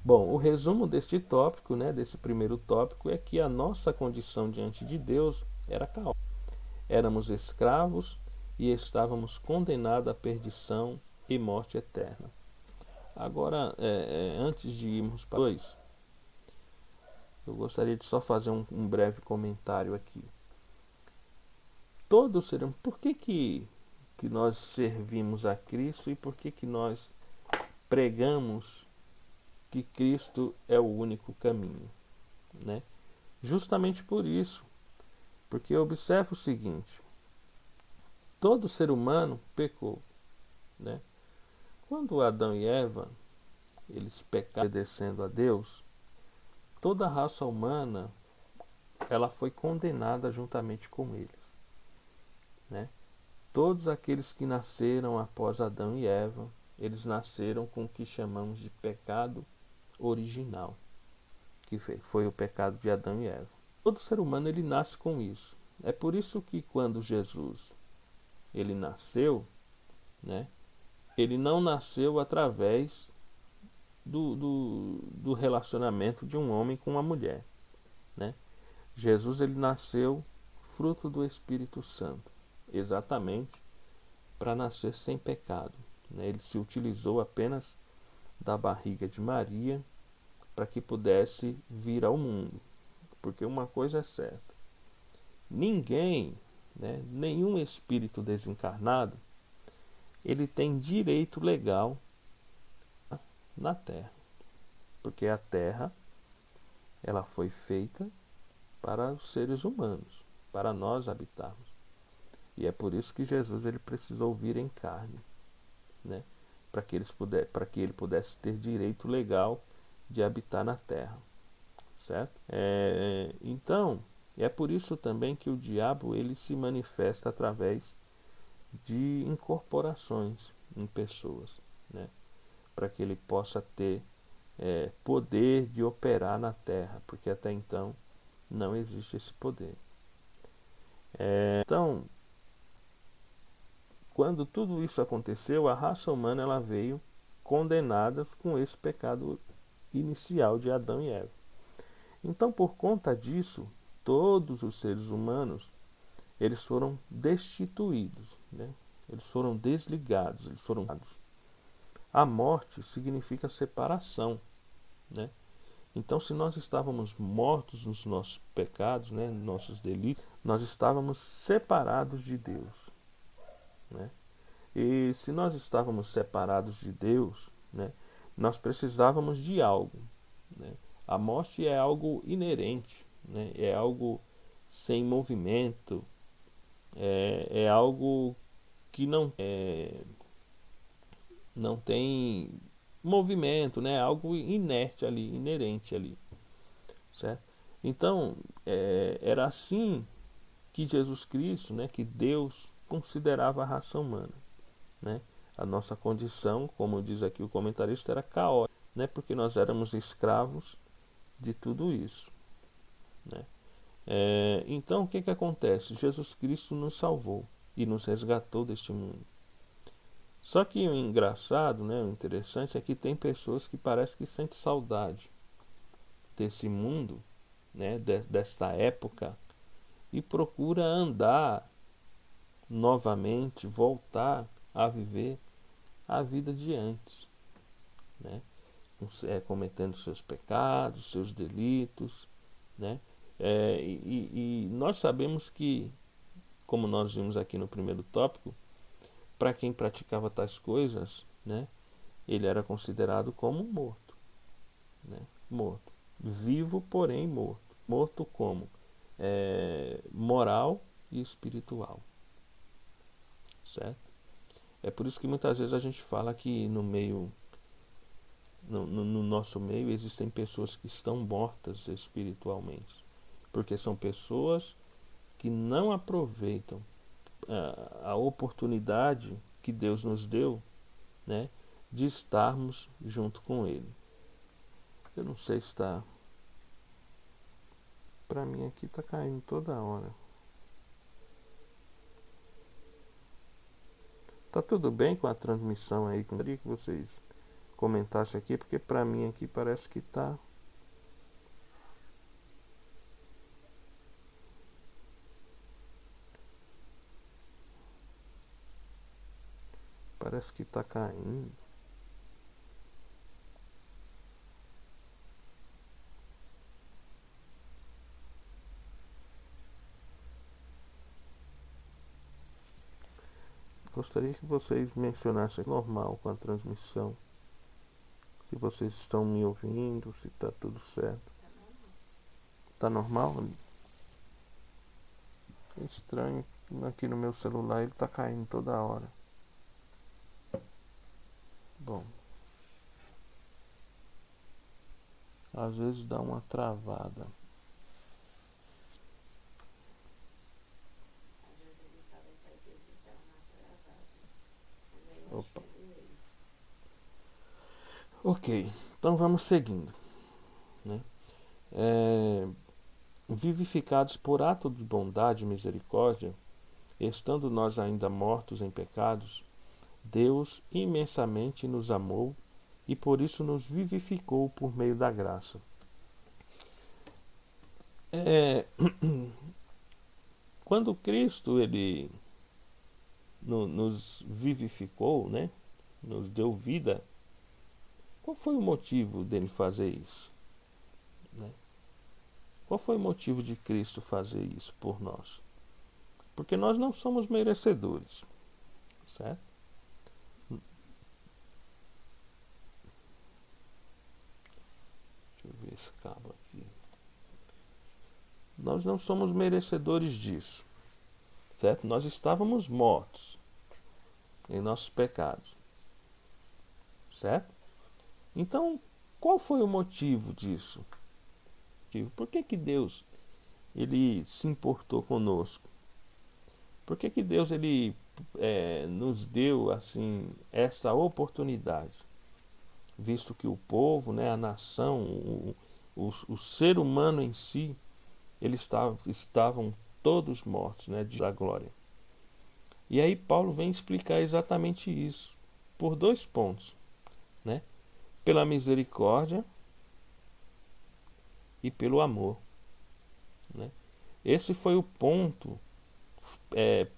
S1: Bom, o resumo deste tópico, né, desse primeiro tópico, é que a nossa condição diante de Deus era caótica. Éramos escravos e estávamos condenados à perdição e morte eterna. Agora, antes de irmos para dois, eu gostaria de só fazer um breve comentário aqui. Todos serão. Por que nós servimos a Cristo e por que nós pregamos que Cristo é o único caminho, né? Justamente por isso, porque observa o seguinte: todo ser humano pecou, né? Quando Adão e Eva eles pecaram obedecendo a Deus, toda a raça humana ela foi condenada juntamente com eles, né? Todos aqueles que nasceram após Adão e Eva, eles nasceram com o que chamamos de pecado original, que foi o pecado de Adão e Eva. Todo ser humano ele nasce com isso. É por isso que quando Jesus ele nasceu, né, ele não nasceu através do relacionamento de um homem com uma mulher, né? Jesus ele nasceu fruto do Espírito Santo, exatamente para nascer sem pecado, né? Ele se utilizou apenas da barriga de Maria para que pudesse vir ao mundo. Porque uma coisa é certa: ninguém, né, nenhum espírito desencarnado, ele tem direito legal na Terra. Porque a Terra, ela foi feita para os seres humanos, para nós habitarmos. E é por isso que Jesus ele precisou vir em carne, né, para que ele pudesse ter direito legal de habitar na Terra, certo? Então, é por isso também que o diabo ele se manifesta através de incorporações em pessoas, né? Para que ele possa ter poder de operar na Terra, porque até então não existe esse poder. Então, quando tudo isso aconteceu, a raça humana ela veio condenada com esse pecado inicial de Adão e Eva. Então, por conta disso, todos os seres humanos eles foram destituídos, né? Eles foram desligados, eles foram. A morte significa separação, né? Então, se nós estávamos mortos nos nossos pecados, né, nos nossos delitos, nós estávamos separados de Deus, né? E se nós estávamos separados de Deus, né, nós precisávamos de algo, né? A morte é algo inerente, né? É algo sem movimento, é algo que não tem movimento, né? Algo inerte ali, inerente ali, certo? Então, era assim que Jesus Cristo, né, que Deus considerava a raça humana, né? A nossa condição, como diz aqui o comentarista, era caótica, né? Porque nós éramos escravos de tudo isso, né? Então, o que acontece? Jesus Cristo nos salvou e nos resgatou deste mundo. Só que o engraçado, né, o interessante é que tem pessoas que parece que sentem saudade desse mundo, né, desta época e procura andar novamente, voltar a viver a vida de antes, né, cometendo seus pecados, seus delitos, né, e nós sabemos que, como nós vimos aqui no primeiro tópico, para quem praticava tais coisas, né, ele era considerado como morto, né, morto, vivo porém morto, morto como moral e espiritual, certo? É por isso que muitas vezes a gente fala que no meio no nosso meio existem pessoas que estão mortas espiritualmente, porque são pessoas que não aproveitam a oportunidade que Deus nos deu, né, de estarmos junto com Ele. Eu não sei se está. Para mim aqui está caindo toda hora. Tá tudo bem com a transmissão aí? Queria que vocês comentassem aqui, porque para mim aqui parece que tá. Parece que tá caindo. Gostaria que vocês mencionassem normal com a transmissão. Se vocês estão me ouvindo, se tá tudo certo. Tá normal? É estranho. Aqui no meu celular ele tá caindo toda hora. Bom. Às vezes dá uma travada. Opa. Ok, então vamos seguindo, né? Vivificados por ato de bondade e misericórdia, estando nós ainda mortos em pecados, Deus imensamente nos amou e por isso nos vivificou por meio da graça. Quando Cristo ele nos vivificou, né, nos deu vida, qual foi o motivo dele fazer isso? Né? Qual foi o motivo de Cristo fazer isso por nós? Porque nós não somos merecedores, certo? Deixa eu ver esse cabo aqui. Nós não somos merecedores disso, certo? Nós estávamos mortos em nossos pecados, certo? Então, qual foi o motivo disso? Por que Deus ele se importou conosco? Por que Deus ele nos deu assim essa oportunidade? Visto que o povo, né, a nação, o ser humano em si, eles estavam todos mortos, né, da glória. E aí Paulo vem explicar exatamente isso por 2 pontos, né? Pela misericórdia e pelo amor, né? Esse foi o ponto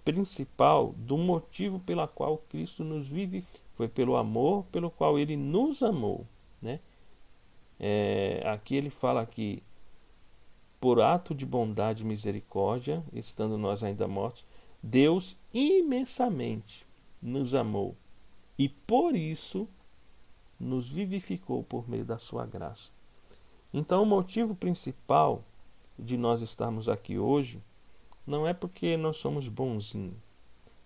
S1: principal do motivo pela qual Cristo nos vive. Foi pelo amor pelo qual Ele nos amou, né? Aqui ele fala que por ato de bondade e misericórdia, estando nós ainda mortos, Deus imensamente nos amou e por isso nos vivificou por meio da sua graça. Então o motivo principal de nós estarmos aqui hoje não é porque nós somos bonzinhos,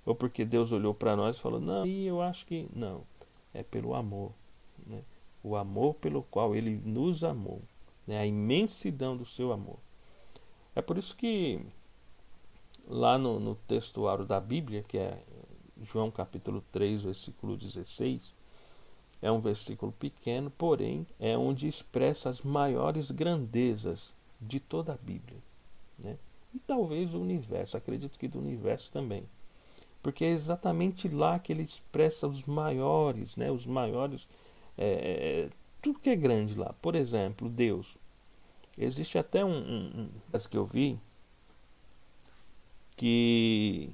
S1: ou porque Deus olhou para nós e falou, não, e eu acho que... Não, é pelo amor, né? O amor pelo qual Ele nos amou, né? A imensidão do seu amor. É por isso que lá no textuário da Bíblia, que é João capítulo 3, versículo 16, é um versículo pequeno, porém é onde expressa as maiores grandezas de toda a Bíblia, né? E talvez do universo, acredito que do universo também. Porque é exatamente lá que ele expressa os maiores, né? Os maiores, tudo que é grande lá. Por exemplo, Deus. Existe até um que eu vi que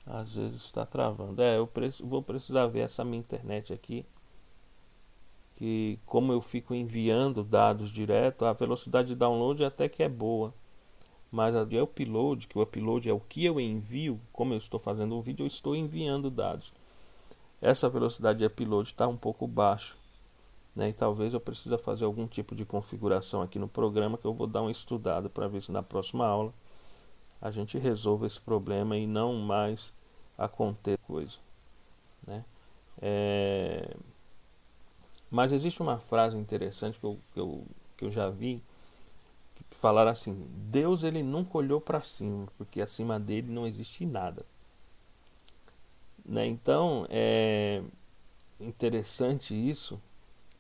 S1: às vezes está travando. Eu vou precisar ver essa minha internet aqui. Que como eu fico enviando dados direto, a velocidade de download até que é boa. Mas a de upload, que o upload é o que eu envio, como eu estou fazendo um vídeo, eu estou enviando dados. Essa velocidade de upload está um pouco baixa, né? E talvez eu precise fazer algum tipo de configuração aqui no programa que eu vou dar uma estudada para ver se na próxima aula a gente resolve esse problema e não mais aconteça coisa, né? É, mas existe uma frase interessante que eu já vi, que falaram assim: Deus ele nunca olhou para cima, porque acima dele não existe nada. Né? Então é interessante isso,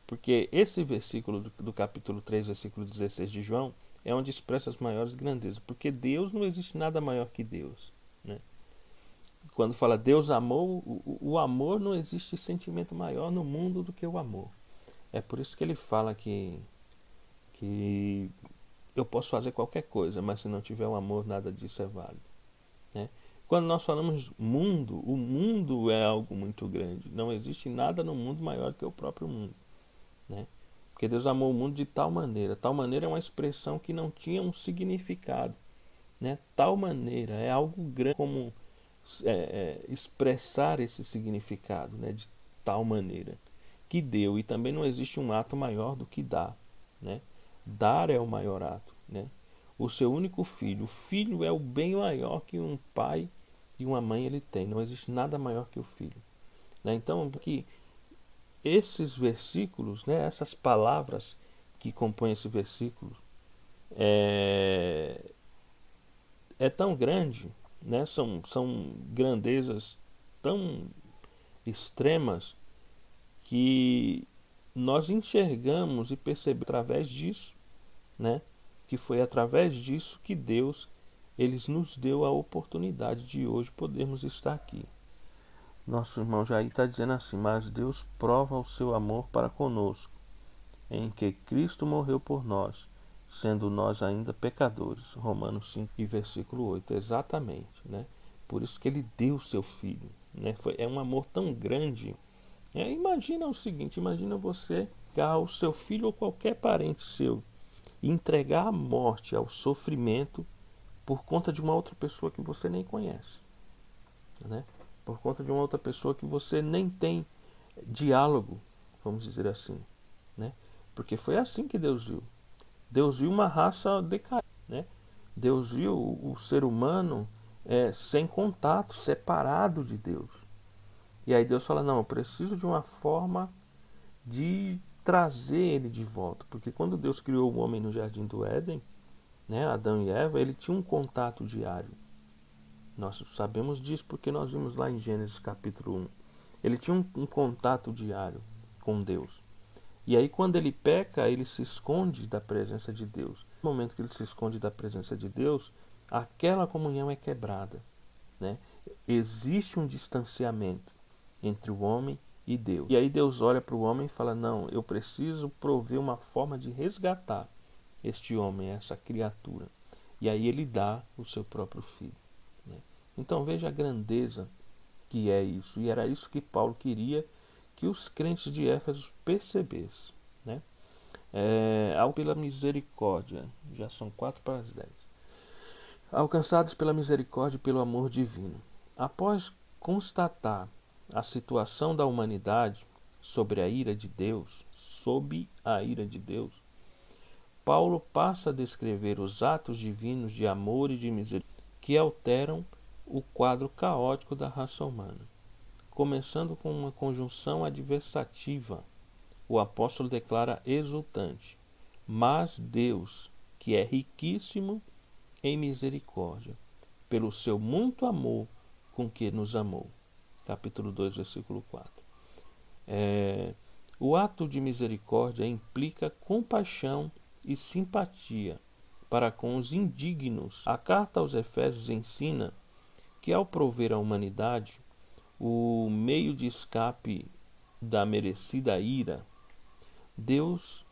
S1: porque esse versículo do capítulo 3 versículo 16 de João, é onde expressa as maiores grandezas, porque Deus não existe nada maior que Deus. Né? Quando fala Deus amou, o amor, não existe sentimento maior no mundo do que o amor. É por isso que ele fala que eu posso fazer qualquer coisa, mas se não tiver o amor, nada disso é válido. Né? Quando nós falamos mundo, o mundo é algo muito grande. Não existe nada no mundo maior que o próprio mundo. Né? Porque Deus amou o mundo de tal maneira. Tal maneira é uma expressão que não tinha um significado. Né? Tal maneira é algo grande como expressar esse significado, né? De tal maneira que deu. E também não existe um ato maior do que dar. Né? Dar é o maior ato. Né? O seu único filho. O filho é o bem maior que um pai e uma mãe ele tem. Não existe nada maior que o filho. Né? Então, que esses versículos, né, essas palavras que compõem esse versículo, é, é tão grande, né, são grandezas tão extremas que nós enxergamos e percebemos através disso, né, que foi através disso que Deus nos deu a oportunidade de hoje podermos estar aqui. Nosso irmão Jair está dizendo assim: mas Deus prova o seu amor para conosco, em que Cristo morreu por nós, sendo nós ainda pecadores. Romanos 5 e versículo 8. Exatamente, né? Por isso que ele deu o seu filho. Né? É um amor tão grande. Imagina o seguinte: imagina você pegar o seu filho ou qualquer parente seu e entregar a morte, ao sofrimento, por conta de uma outra pessoa que você nem conhece. Né? Por conta de uma outra pessoa que você nem tem diálogo, vamos dizer assim. Né? Porque foi assim que Deus viu. Deus viu uma raça decaída. Né? Deus viu o ser humano sem contato, separado de Deus. E aí Deus fala: não, eu preciso de uma forma de trazer ele de volta. Porque quando Deus criou o homem no jardim do Éden, né, Adão e Eva, ele tinha um contato diário. Nós sabemos disso porque nós vimos lá em Gênesis capítulo 1. Ele tinha um contato diário com Deus. E aí quando ele peca, ele se esconde da presença de Deus. No momento que ele se esconde da presença de Deus, aquela comunhão é quebrada. Né? Existe um distanciamento entre o homem e Deus. E aí Deus olha para o homem e fala: não, eu preciso prover uma forma de resgatar este homem, essa criatura. E aí ele dá o seu próprio filho. Né? Então veja a grandeza que é isso. E era isso que Paulo queria que os crentes de Éfeso percebessem. Né? Pela misericórdia, já são 4 para as 10. Alcançados pela misericórdia e pelo amor divino. Após constatar a situação da humanidade sob a ira de Deus, Paulo passa a descrever os atos divinos de amor e de misericórdia que alteram o quadro caótico da raça humana. Começando com uma conjunção adversativa, o apóstolo declara exultante: mas Deus, que é riquíssimo em misericórdia, pelo seu muito amor com que nos amou. Capítulo 2, versículo 4. O ato de misericórdia implica compaixão e simpatia para com os indignos. A carta aos Efésios ensina que, ao prover à humanidade o meio de escape da merecida ira, Deus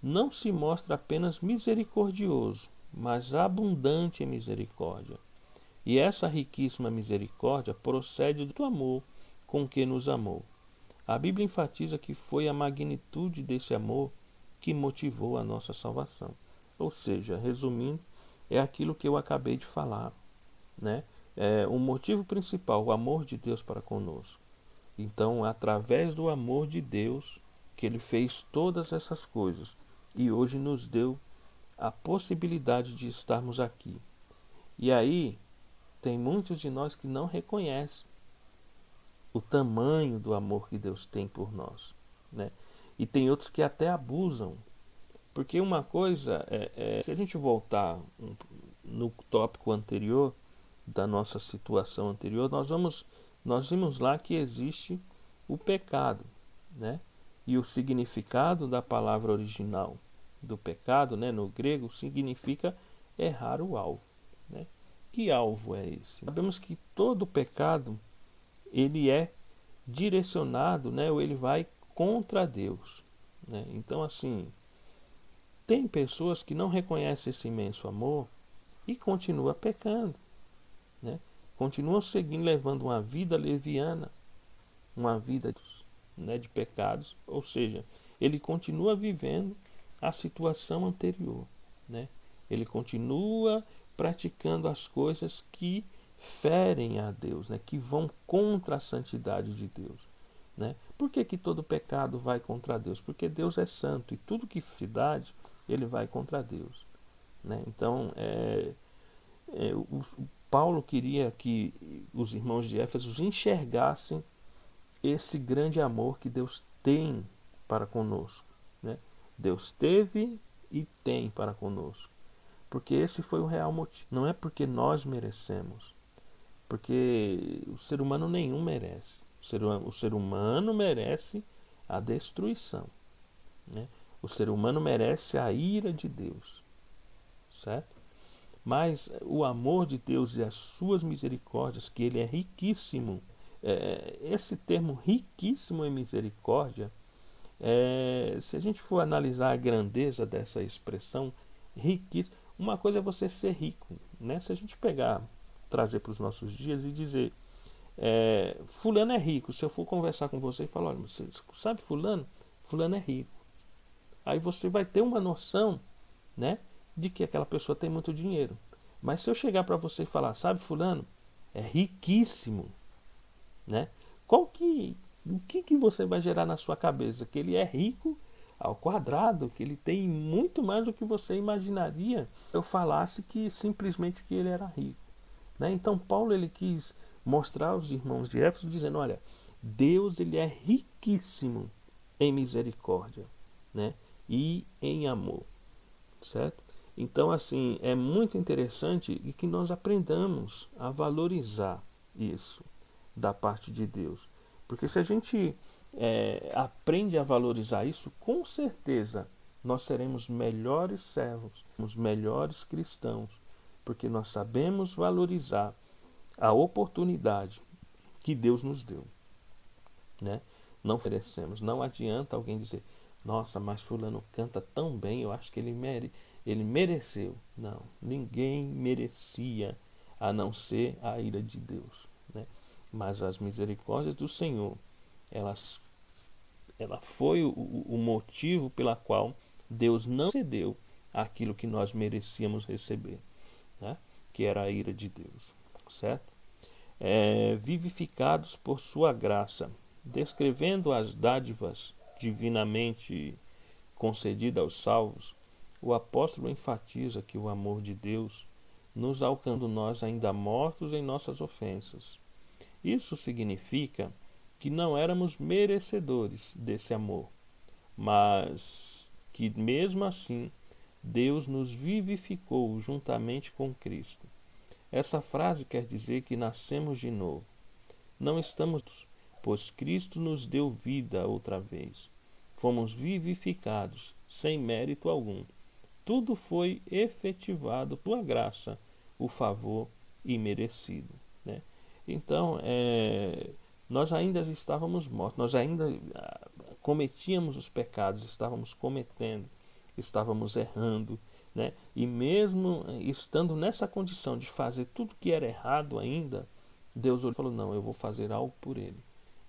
S1: não se mostra apenas misericordioso, mas abundante em misericórdia. E essa riquíssima misericórdia procede do amor com que nos amou. A Bíblia enfatiza que foi a magnitude desse amor que motivou a nossa salvação. Ou seja, resumindo, é aquilo que eu acabei de falar. Né? O motivo principal, o amor de Deus para conosco. Então, através do amor de Deus, que Ele fez todas essas coisas e hoje nos deu a possibilidade de estarmos aqui. E aí, tem muitos de nós que não reconhecem o tamanho do amor que Deus tem por nós, né? E tem outros que até abusam, porque uma coisa se a gente voltar no tópico anterior da nossa situação anterior, nós vimos lá que existe o pecado, né? E o significado da palavra original do pecado, né, no grego, significa errar o alvo, né? Que alvo é esse? Sabemos que todo pecado ele é direcionado, né, ou ele vai contra Deus, né? Então, assim, tem pessoas que não reconhecem esse imenso amor e continuam pecando, né? Continuam seguindo, levando uma vida leviana, uma vida, né, de pecados, ou seja, ele continua vivendo a situação anterior, né? Ele continua praticando as coisas que ferem a Deus, né? Que vão contra a santidade de Deus, né? Por que todo pecado vai contra Deus? Porque Deus é santo e tudo que cidade ele vai contra Deus, né? Então, o Paulo queria que os irmãos de Éfeso enxergassem esse grande amor que Deus tem para conosco, né? Deus teve e tem para conosco, porque esse foi o real motivo. Não é porque nós merecemos, porque o ser humano nenhum merece. O ser humano merece a destruição, né? O ser humano merece a ira de Deus, certo? Mas o amor de Deus e as suas misericórdias, que ele é riquíssimo. Esse termo riquíssimo em misericórdia, se a gente for analisar a grandeza dessa expressão, riquíssimo, uma coisa é você ser rico, né? Se a gente pegar, trazer para os nossos dias e dizer, fulano é rico, se eu for conversar com você e falar, olha, você sabe fulano? Fulano é rico. Aí você vai ter uma noção, né, de que aquela pessoa tem muito dinheiro. Mas se eu chegar para você e falar, sabe fulano? É riquíssimo, né? O que você vai gerar na sua cabeça? Que ele é rico ao quadrado, que ele tem muito mais do que você imaginaria. Eu falasse que simplesmente que ele era rico, né? Então Paulo ele quis mostrar aos irmãos de Éfeso dizendo, olha, Deus ele é riquíssimo em misericórdia, né? E em amor, certo? Então, assim, é muito interessante e que nós aprendamos a valorizar isso da parte de Deus. Porque se a gente aprende a valorizar isso, com certeza nós seremos melhores servos, os melhores cristãos, porque nós sabemos valorizar a oportunidade que Deus nos deu, né? Não oferecemos. Não adianta alguém dizer, nossa, mas fulano canta tão bem, eu acho que ele mereceu. Não, ninguém merecia, a não ser a ira de Deus, né? Mas as misericórdias do Senhor, ela foi o motivo pela qual Deus não cedeu aquilo que nós merecíamos receber, né? Que era a ira de Deus, certo? Vivificados por sua graça, descrevendo as dádivas divinamente concedidas aos salvos, o apóstolo enfatiza que o amor de Deus nos alcançando nós ainda mortos em nossas ofensas. Isso significa que não éramos merecedores desse amor, mas que mesmo assim Deus nos vivificou juntamente com Cristo. Essa frase quer dizer que nascemos de novo. Não estamos, pois Cristo nos deu vida outra vez. Fomos vivificados sem mérito algum. Tudo foi efetivado por graça, o favor imerecido, né? Então, nós ainda estávamos mortos, nós ainda cometíamos os pecados, estávamos cometendo, estávamos errando, né? E mesmo estando nessa condição de fazer tudo que era errado ainda, Deus falou, não, eu vou fazer algo por ele,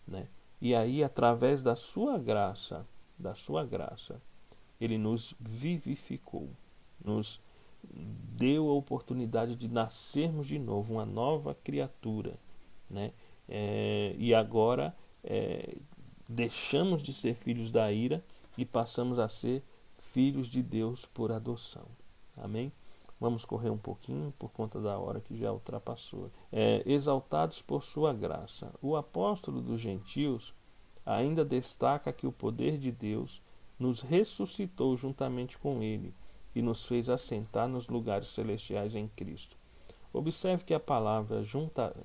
S1: né? E aí, através da sua graça, ele nos vivificou, nos deu a oportunidade de nascermos de novo, uma nova criatura, né? E agora deixamos de ser filhos da ira e passamos a ser filhos de Deus por adoção. Amém? Vamos correr um pouquinho por conta da hora que já ultrapassou. Exaltados por sua graça. O apóstolo dos gentios ainda destaca que o poder de Deus nos ressuscitou juntamente com ele e nos fez assentar nos lugares celestiais em Cristo. Observe que a palavra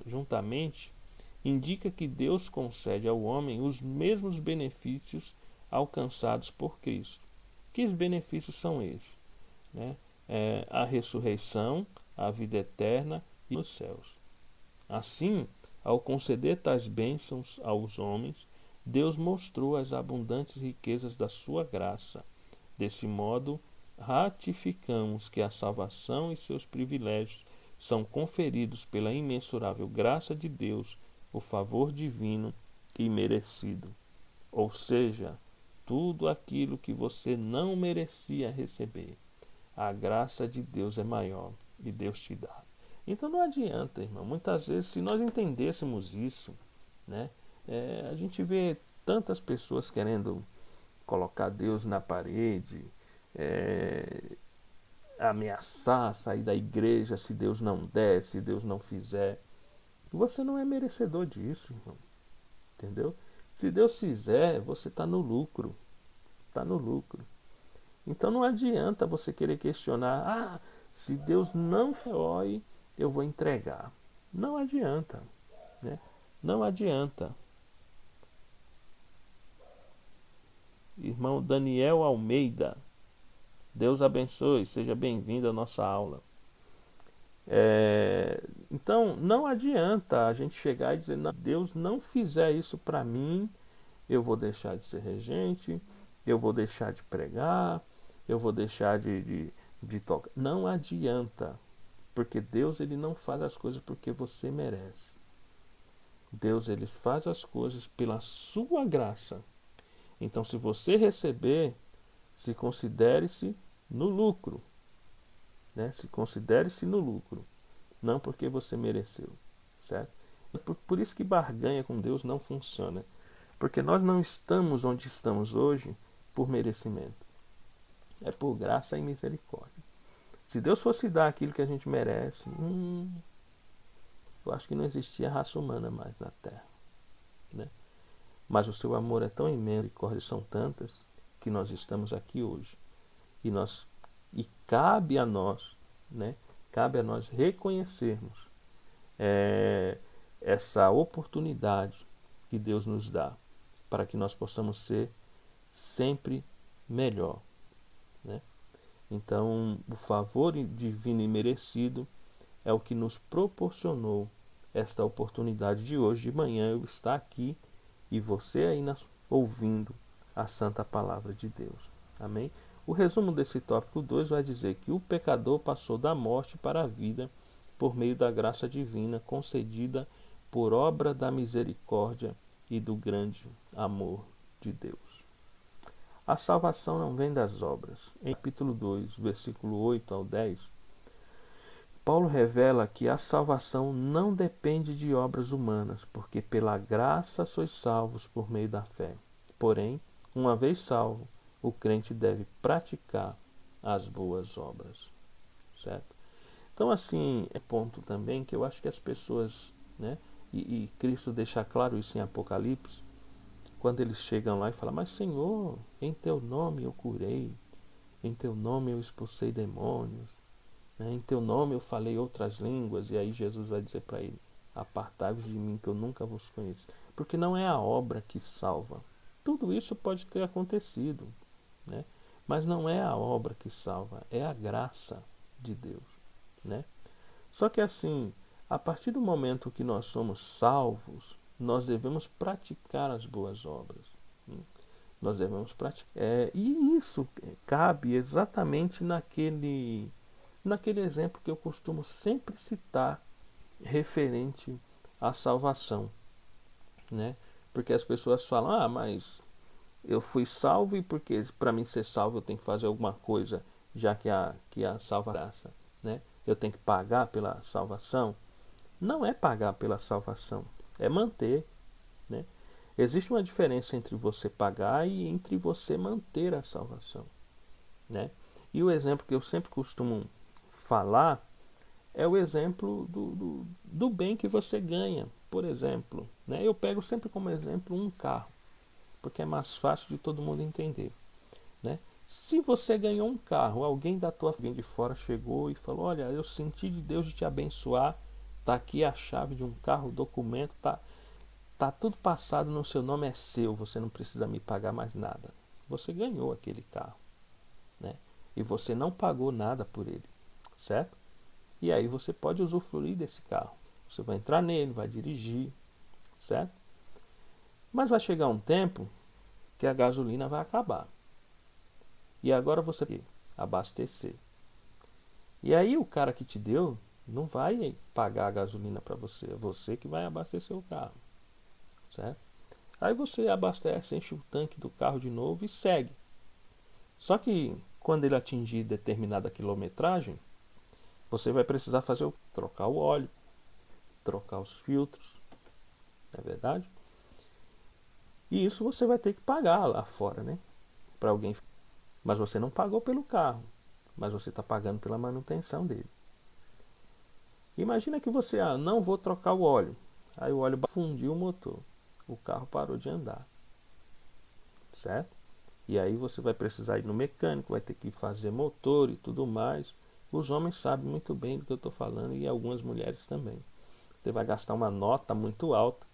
S1: juntamente indica que Deus concede ao homem os mesmos benefícios alcançados por Cristo. Que benefícios são esses? Né? A ressurreição, a vida eterna e os céus. Assim, ao conceder tais bênçãos aos homens, Deus mostrou as abundantes riquezas da sua graça. Desse modo, ratificamos que a salvação e seus privilégios são conferidos pela imensurável graça de Deus, o favor divino e merecido. Ou seja, tudo aquilo que você não merecia receber. A graça de Deus é maior e Deus te dá. Então não adianta, irmão. Muitas vezes, se nós entendêssemos isso, né, a gente vê tantas pessoas querendo colocar Deus na parede, ameaçar sair da igreja se Deus não der, se Deus não fizer. Você não é merecedor disso, irmão. Entendeu? Se Deus fizer, você está no lucro. Está no lucro. Então não adianta você querer questionar, se Deus não foi, eu vou entregar. Não adianta, né? Não adianta. Irmão Daniel Almeida, Deus abençoe, seja bem-vindo à nossa aula. Então não adianta a gente chegar e dizer, não, Deus não fizer isso para mim, eu vou deixar de ser regente, eu vou deixar de pregar, eu vou deixar de tocar. Não adianta, porque Deus ele não faz as coisas porque você merece. Deus ele faz as coisas pela sua graça. Então, se você receber, se considere-se no lucro, né? Se considere-se no lucro, não porque você mereceu, certo? Por isso que barganha com Deus não funciona, porque nós não estamos onde estamos hoje por merecimento. É por graça e misericórdia. Se Deus fosse dar aquilo que a gente merece, eu acho que não existia raça humana mais na Terra, né? Mas o seu amor é tão imenso, misericórdias são tantas, que nós estamos aqui hoje. E cabe a nós, né? Cabe a nós reconhecermos essa oportunidade que Deus nos dá para que nós possamos ser sempre melhor, né? Então, o favor divino e merecido é o que nos proporcionou esta oportunidade de hoje de manhã eu estar aqui e você aí ouvindo a santa palavra de Deus. Amém? O resumo desse tópico 2 vai dizer que o pecador passou da morte para a vida por meio da graça divina concedida por obra da misericórdia e do grande amor de Deus. A salvação não vem das obras. Em capítulo 2, versículo 8 ao 10, Paulo revela que a salvação não depende de obras humanas, porque pela graça sois salvos por meio da fé. Porém, uma vez salvo, o crente deve praticar as boas obras. Certo? Então, assim, é ponto também que eu acho que as pessoas, né, e Cristo deixa claro isso em Apocalipse, quando eles chegam lá e falam, mas Senhor, em teu nome eu curei, em teu nome eu expulsei demônios, né? Em teu nome eu falei outras línguas, e aí Jesus vai dizer para ele, apartai-vos de mim que eu nunca vos conheço. Porque não é a obra que salva. Tudo isso pode ter acontecido, né? Mas não é a obra que salva, é a graça de Deus, né? Só que assim, a partir do momento que nós somos salvos, nós devemos praticar as boas obras. Nós devemos praticar. E isso cabe exatamente naquele exemplo que eu costumo sempre citar referente à salvação, né? Porque as pessoas falam, mas eu fui salvo e porque para mim ser salvo eu tenho que fazer alguma coisa, já que a salvação, né? Eu tenho que pagar pela salvação. Não é pagar pela salvação, é manter, né? Existe uma diferença entre você pagar e entre você manter a salvação, né? E o exemplo que eu sempre costumo falar é o exemplo do bem que você ganha. Por exemplo, né? Eu pego sempre como exemplo um carro, porque é mais fácil de todo mundo entender, né? Se você ganhou um carro, alguém da tua família de fora chegou e falou: olha, eu senti de Deus de te abençoar, tá aqui a chave de um carro, o documento, tá tudo passado no seu nome, é seu, você não precisa me pagar mais nada. Você ganhou aquele carro, né? E você não pagou nada por ele, certo? E aí você pode usufruir desse carro. Você vai entrar nele, vai dirigir, certo? Mas vai chegar um tempo que a gasolina vai acabar. E agora você tem que abastecer. E aí o cara que te deu não vai pagar a gasolina para você, é você que vai abastecer o carro, certo? Aí você abastece, enche o tanque do carro de novo e segue. Só que quando ele atingir determinada quilometragem, você vai precisar fazer trocar o óleo, trocar os filtros, não é verdade? E isso você vai ter que pagar lá fora, né? Para alguém. Mas você não pagou pelo carro, mas você está pagando pela manutenção dele. Imagina que você, não vou trocar o óleo. Aí o óleo fundiu o motor. O carro parou de andar. Certo? E aí você vai precisar ir no mecânico, vai ter que fazer motor e tudo mais. Os homens sabem muito bem do que eu estou falando e algumas mulheres também. Você vai gastar uma nota muito alta,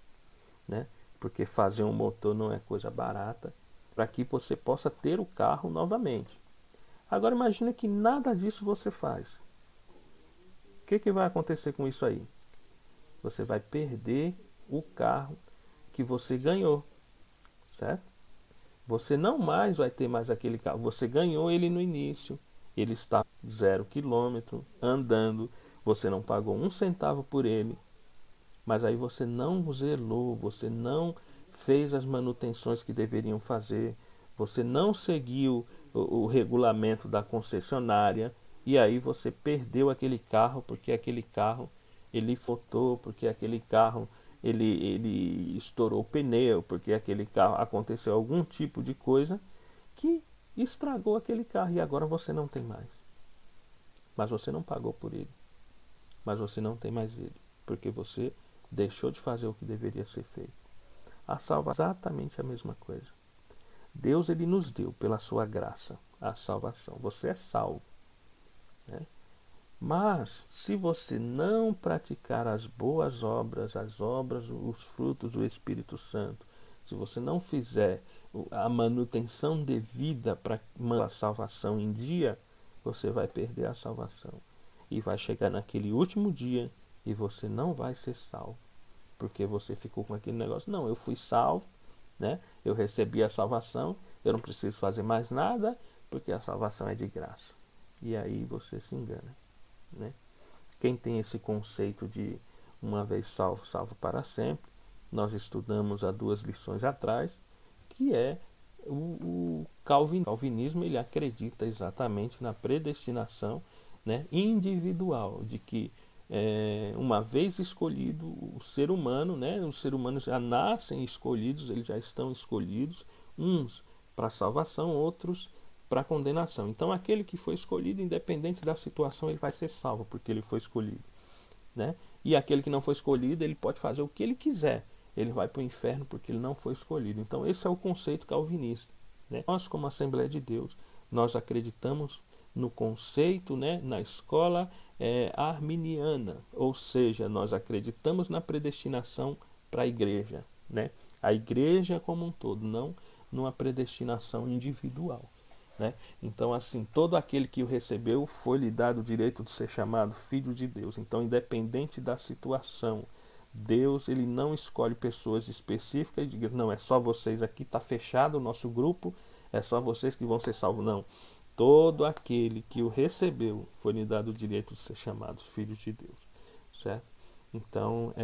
S1: né? Porque fazer um motor não é coisa barata, para que você possa ter o carro novamente. Agora imagine que nada disso você faz. O que vai acontecer com isso aí? Você vai perder o carro que você ganhou, certo? Você não mais vai ter mais aquele carro. Você ganhou ele no início, ele está 0 km andando, você não pagou um centavo por ele, mas aí você não zelou, você não fez as manutenções que deveriam fazer, você não seguiu o regulamento da concessionária e aí você perdeu aquele carro porque aquele carro ele fotou, porque aquele carro ele estourou o pneu, porque aquele carro aconteceu algum tipo de coisa que estragou aquele carro e agora você não tem mais. Mas você não pagou por ele. Mas você não tem mais ele, porque você deixou de fazer o que deveria ser feito. A salvação é exatamente a mesma coisa. Deus ele nos deu pela sua graça a salvação. Você é salvo, né? Mas se você não praticar as boas obras, as obras, os frutos do Espírito Santo, se você não fizer a manutenção devida para manter a salvação em dia, você vai perder a salvação. E vai chegar naquele último dia e você não vai ser salvo. Porque você ficou com aquele negócio, não, eu fui salvo, né? Eu recebi a salvação, eu não preciso fazer mais nada, porque a salvação é de graça. E aí você se engana, né? Quem tem esse conceito de uma vez salvo, salvo para sempre, nós estudamos há 2 lições atrás, que é o calvinismo. O calvinismo ele acredita exatamente na predestinação, né, individual, de que uma vez escolhido o ser humano, né, os seres humanos já nascem escolhidos, eles já estão escolhidos, uns para salvação, outros para condenação. Então aquele que foi escolhido, independente da situação, ele vai ser salvo porque ele foi escolhido, né? E aquele que não foi escolhido, ele pode fazer o que ele quiser, ele vai para o inferno porque ele não foi escolhido. Então esse é o conceito calvinista, né? Nós, como Assembleia de Deus, nós acreditamos no conceito, né, na escola arminiana, ou seja, nós acreditamos na predestinação para a igreja, né? A igreja como um todo, não numa predestinação individual, né? Então, assim, todo aquele que o recebeu foi-lhe dado o direito de ser chamado filho de Deus. Então, independente da situação, Deus ele não escolhe pessoas específicas e diz, não, é só vocês aqui, está fechado o nosso grupo, é só vocês que vão ser salvos. Não. Todo aquele que o recebeu foi-lhe dado o direito de ser chamado filho de Deus, certo? Então,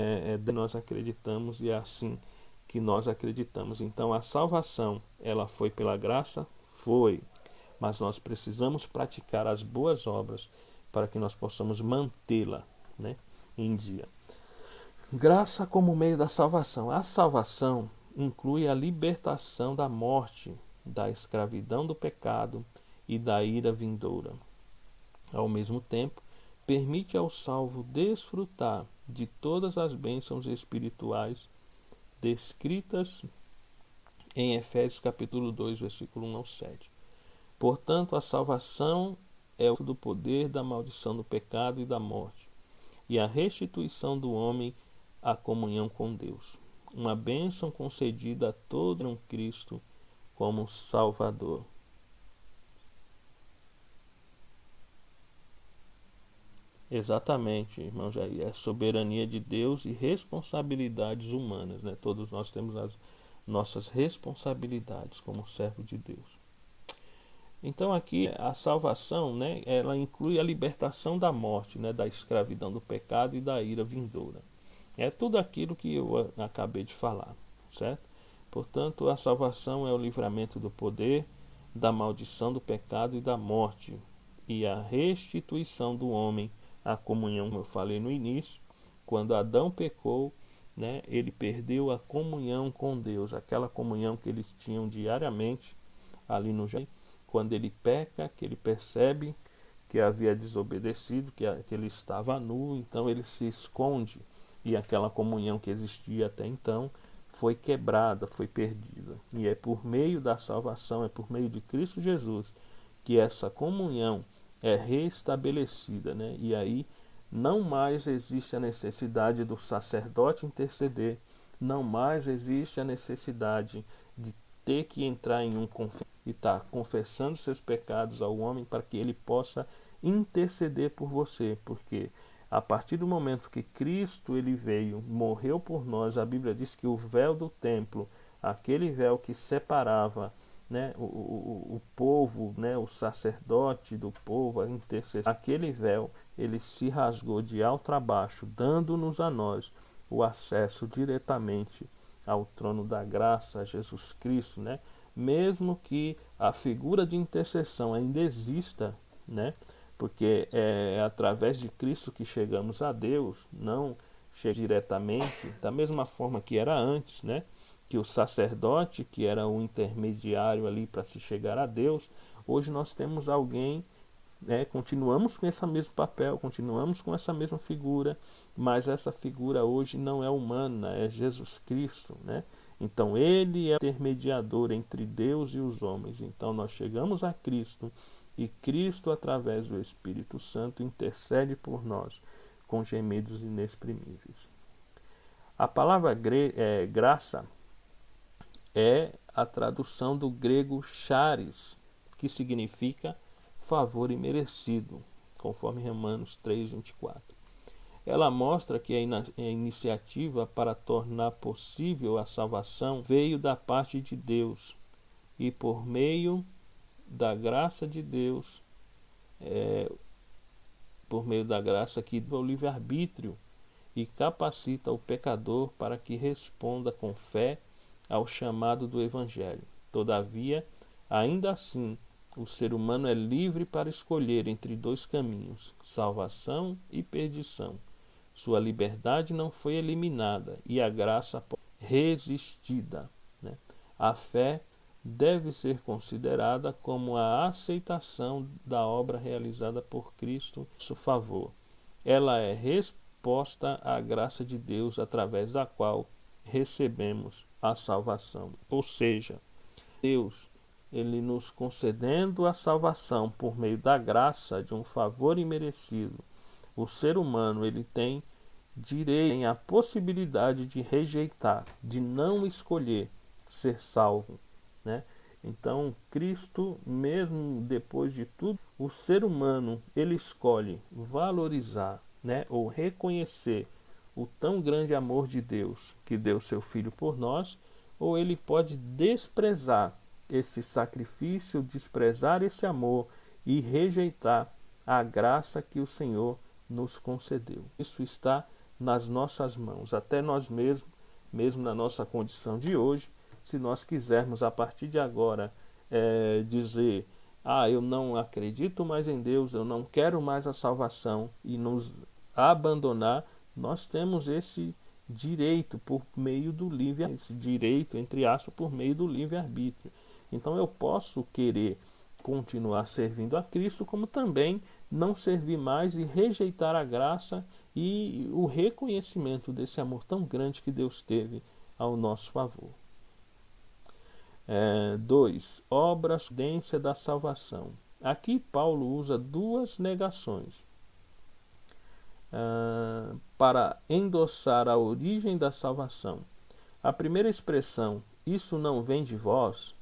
S1: nós acreditamos e é assim que nós acreditamos. Então, a salvação, ela foi pela graça? Foi. Mas nós precisamos praticar as boas obras para que nós possamos mantê-la, né, em dia. Graça como meio da salvação. A salvação inclui a libertação da morte, da escravidão do pecado e da ira vindoura. Ao mesmo tempo, permite ao salvo desfrutar de todas as bênçãos espirituais descritas em Efésios capítulo 2, versículo 1 ao 7. Portanto, a salvação é o do poder da maldição do pecado e da morte, e a restituição do homem à comunhão com Deus. Uma bênção concedida a todo um Cristo como Salvador. Exatamente, irmão Jair. É soberania de Deus e responsabilidades humanas, né? Todos nós temos as nossas responsabilidades como servo de Deus. Então aqui a salvação, né, ela inclui a libertação da morte, né, da escravidão do pecado e da ira vindoura. É tudo aquilo que eu acabei de falar, certo? Portanto, a salvação é o livramento do poder, da maldição do pecado e da morte, e a restituição do homem à comunhão, como eu falei no início. Quando Adão pecou, né, ele perdeu a comunhão com Deus, aquela comunhão que eles tinham diariamente ali no jardim. Quando ele peca, que ele percebe que havia desobedecido, que ele estava nu, então ele se esconde, e aquela comunhão que existia até então foi quebrada, foi perdida. E é por meio da salvação, é por meio de Cristo Jesus, que essa comunhão é restabelecida, né? E aí não mais existe a necessidade do sacerdote interceder, não mais existe a necessidade de ter que entrar em um conflito e estar confessando seus pecados ao homem para que ele possa interceder por você, porque a partir do momento que Cristo ele veio, morreu por nós, a Bíblia diz que o véu do templo, aquele véu que separava, né, o povo, né, o sacerdote do povo, a intercessão, aquele véu ele se rasgou de alto a baixo, dando-nos a nós o acesso diretamente ao trono da graça, a Jesus Cristo, né? Mesmo que a figura de intercessão ainda exista, né? Porque é através de Cristo que chegamos a Deus, não chega diretamente, da mesma forma que era antes, né? Que o sacerdote, que era o intermediário ali para se chegar a Deus, hoje nós temos alguém, né? Continuamos com esse mesmo papel, continuamos com essa mesma figura, mas essa figura hoje não é humana, é Jesus Cristo, né? Então ele é o intermediador entre Deus e os homens. Então nós chegamos a Cristo e Cristo, através do Espírito Santo, intercede por nós com gemidos inexprimíveis. A palavra graça é a tradução do grego charis, que significa favor imerecido, conforme Romanos 3:24. Ela mostra que a iniciativa para tornar possível a salvação veio da parte de Deus e por meio da graça de Deus, por meio da graça que dá o livre-arbítrio e capacita o pecador para que responda com fé ao chamado do Evangelho. Todavia, ainda assim, o ser humano é livre para escolher entre dois caminhos, salvação e perdição. Sua liberdade não foi eliminada e a graça resistida, né? A fé deve ser considerada como a aceitação da obra realizada por Cristo em seu favor. Ela é resposta à graça de Deus através da qual recebemos a salvação. Ou seja, Deus, ele nos concedendo a salvação por meio da graça de um favor imerecido. O ser humano ele tem direito, tem a possibilidade de rejeitar, de não escolher ser salvo, né? Então, Cristo, mesmo depois de tudo, o ser humano ele escolhe valorizar, né, ou reconhecer o tão grande amor de Deus que deu seu Filho por nós, ou ele pode desprezar esse sacrifício, desprezar esse amor e rejeitar a graça que o Senhor nos concedeu. Isso está nas nossas mãos, até nós mesmos, mesmo na nossa condição de hoje, se nós quisermos a partir de agora dizer, eu não acredito mais em Deus, eu não quero mais a salvação e nos abandonar, nós temos esse direito por meio do livre, esse direito entre aspas por meio do livre-arbítrio. Então eu posso querer continuar servindo a Cristo, como também não servir mais e rejeitar a graça e o reconhecimento desse amor tão grande que Deus teve ao nosso favor. 2. Obras prudência da salvação. Aqui Paulo usa duas negações para endossar a origem da salvação. A primeira expressão, isso não vem de vós,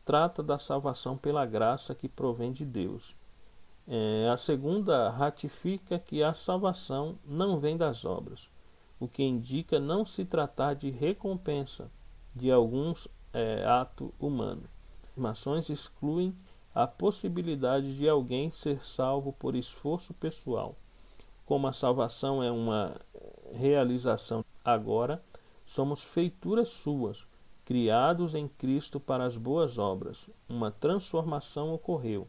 S1: trata da salvação pela graça que provém de Deus. A segunda ratifica que a salvação não vem das obras, o que indica não se tratar de recompensa de alguns ato humano. As afirmações excluem a possibilidade de alguém ser salvo por esforço pessoal. Como a salvação é uma realização agora, somos feituras suas, criados em Cristo para as boas obras. Uma transformação ocorreu.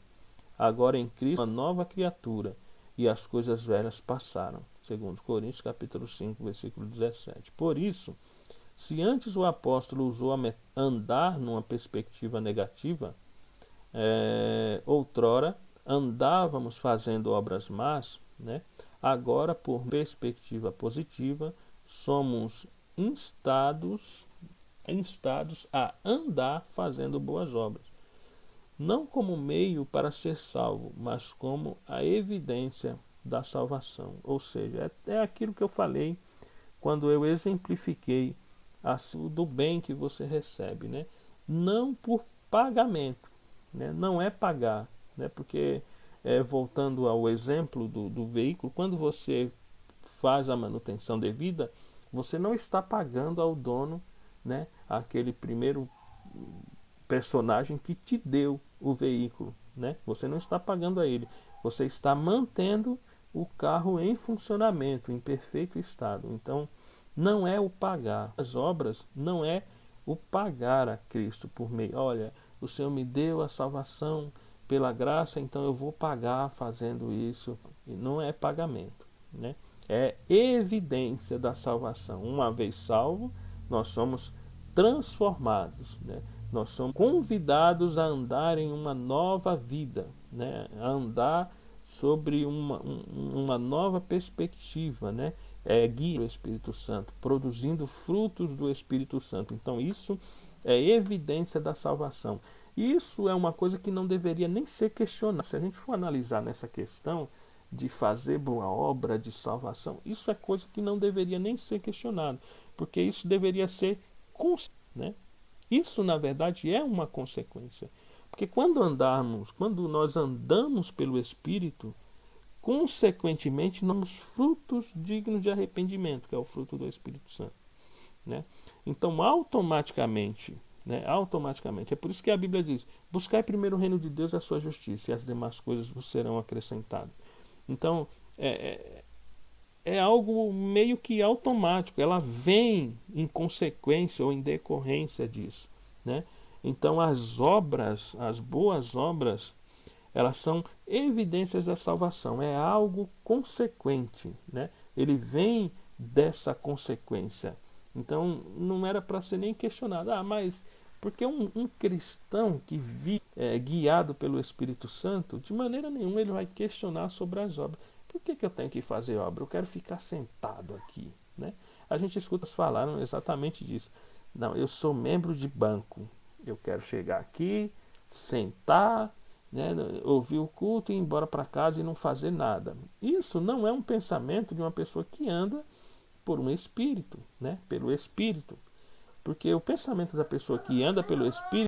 S1: Agora em Cristo, uma nova criatura, e as coisas velhas passaram. Segundo Coríntios, capítulo 5, versículo 17. Por isso, se antes o apóstolo usou andar numa perspectiva negativa, outrora andávamos fazendo obras más, né? Agora, por perspectiva positiva, somos instados a andar fazendo boas obras. Não como meio para ser salvo, mas como a evidência da salvação. Ou seja, é aquilo que eu falei quando eu exemplifiquei do bem que você recebe, né? Não por pagamento, né? Não é pagar, né? Porque, voltando ao exemplo do veículo, quando você faz a manutenção devida, você não está pagando ao dono, né? Aquele primeiro personagem que te deu o veículo, né? Você não está pagando a ele, você está mantendo o carro em funcionamento, em perfeito estado. Então, não é o pagar. As obras não é o pagar a Cristo por meio. Olha, o Senhor me deu a salvação pela graça, então eu vou pagar fazendo isso. Não é pagamento, né? É evidência da salvação. Uma vez salvo, nós somos transformados, né? Nós somos convidados a andar em uma nova vida, né? A andar sobre uma nova perspectiva, né? Guia do Espírito Santo, produzindo frutos do Espírito Santo. Então isso é evidência da salvação. Isso é uma coisa que não deveria nem ser questionada. Se a gente for analisar nessa questão de fazer boa obra de salvação, isso é coisa que não deveria nem ser questionado, porque isso deveria ser né? Isso, na verdade, é uma consequência. Porque quando nós andamos pelo Espírito, consequentemente, nós temos frutos dignos de arrependimento, que é o fruto do Espírito Santo, né? Então, automaticamente, é por isso que a Bíblia diz: buscai primeiro o reino de Deus e a sua justiça, e as demais coisas vos serão acrescentadas. Então, é algo meio que automático, ela vem em consequência ou em decorrência disso, né? Então as obras, as boas obras, elas são evidências da salvação, é algo consequente, né? Ele vem dessa consequência. Então não era para ser nem questionado, mas porque um cristão que vive guiado pelo Espírito Santo, de maneira nenhuma ele vai questionar sobre as obras. Por que eu tenho que fazer obra? Eu quero ficar sentado aqui, né? A gente escuta falaram exatamente disso. Não, eu sou membro de banco. Eu quero chegar aqui, sentar, né, ouvir o culto e ir embora para casa e não fazer nada. Isso não é um pensamento de uma pessoa que anda por um espírito, né? Pelo Espírito. Porque o pensamento da pessoa que anda pelo Espírito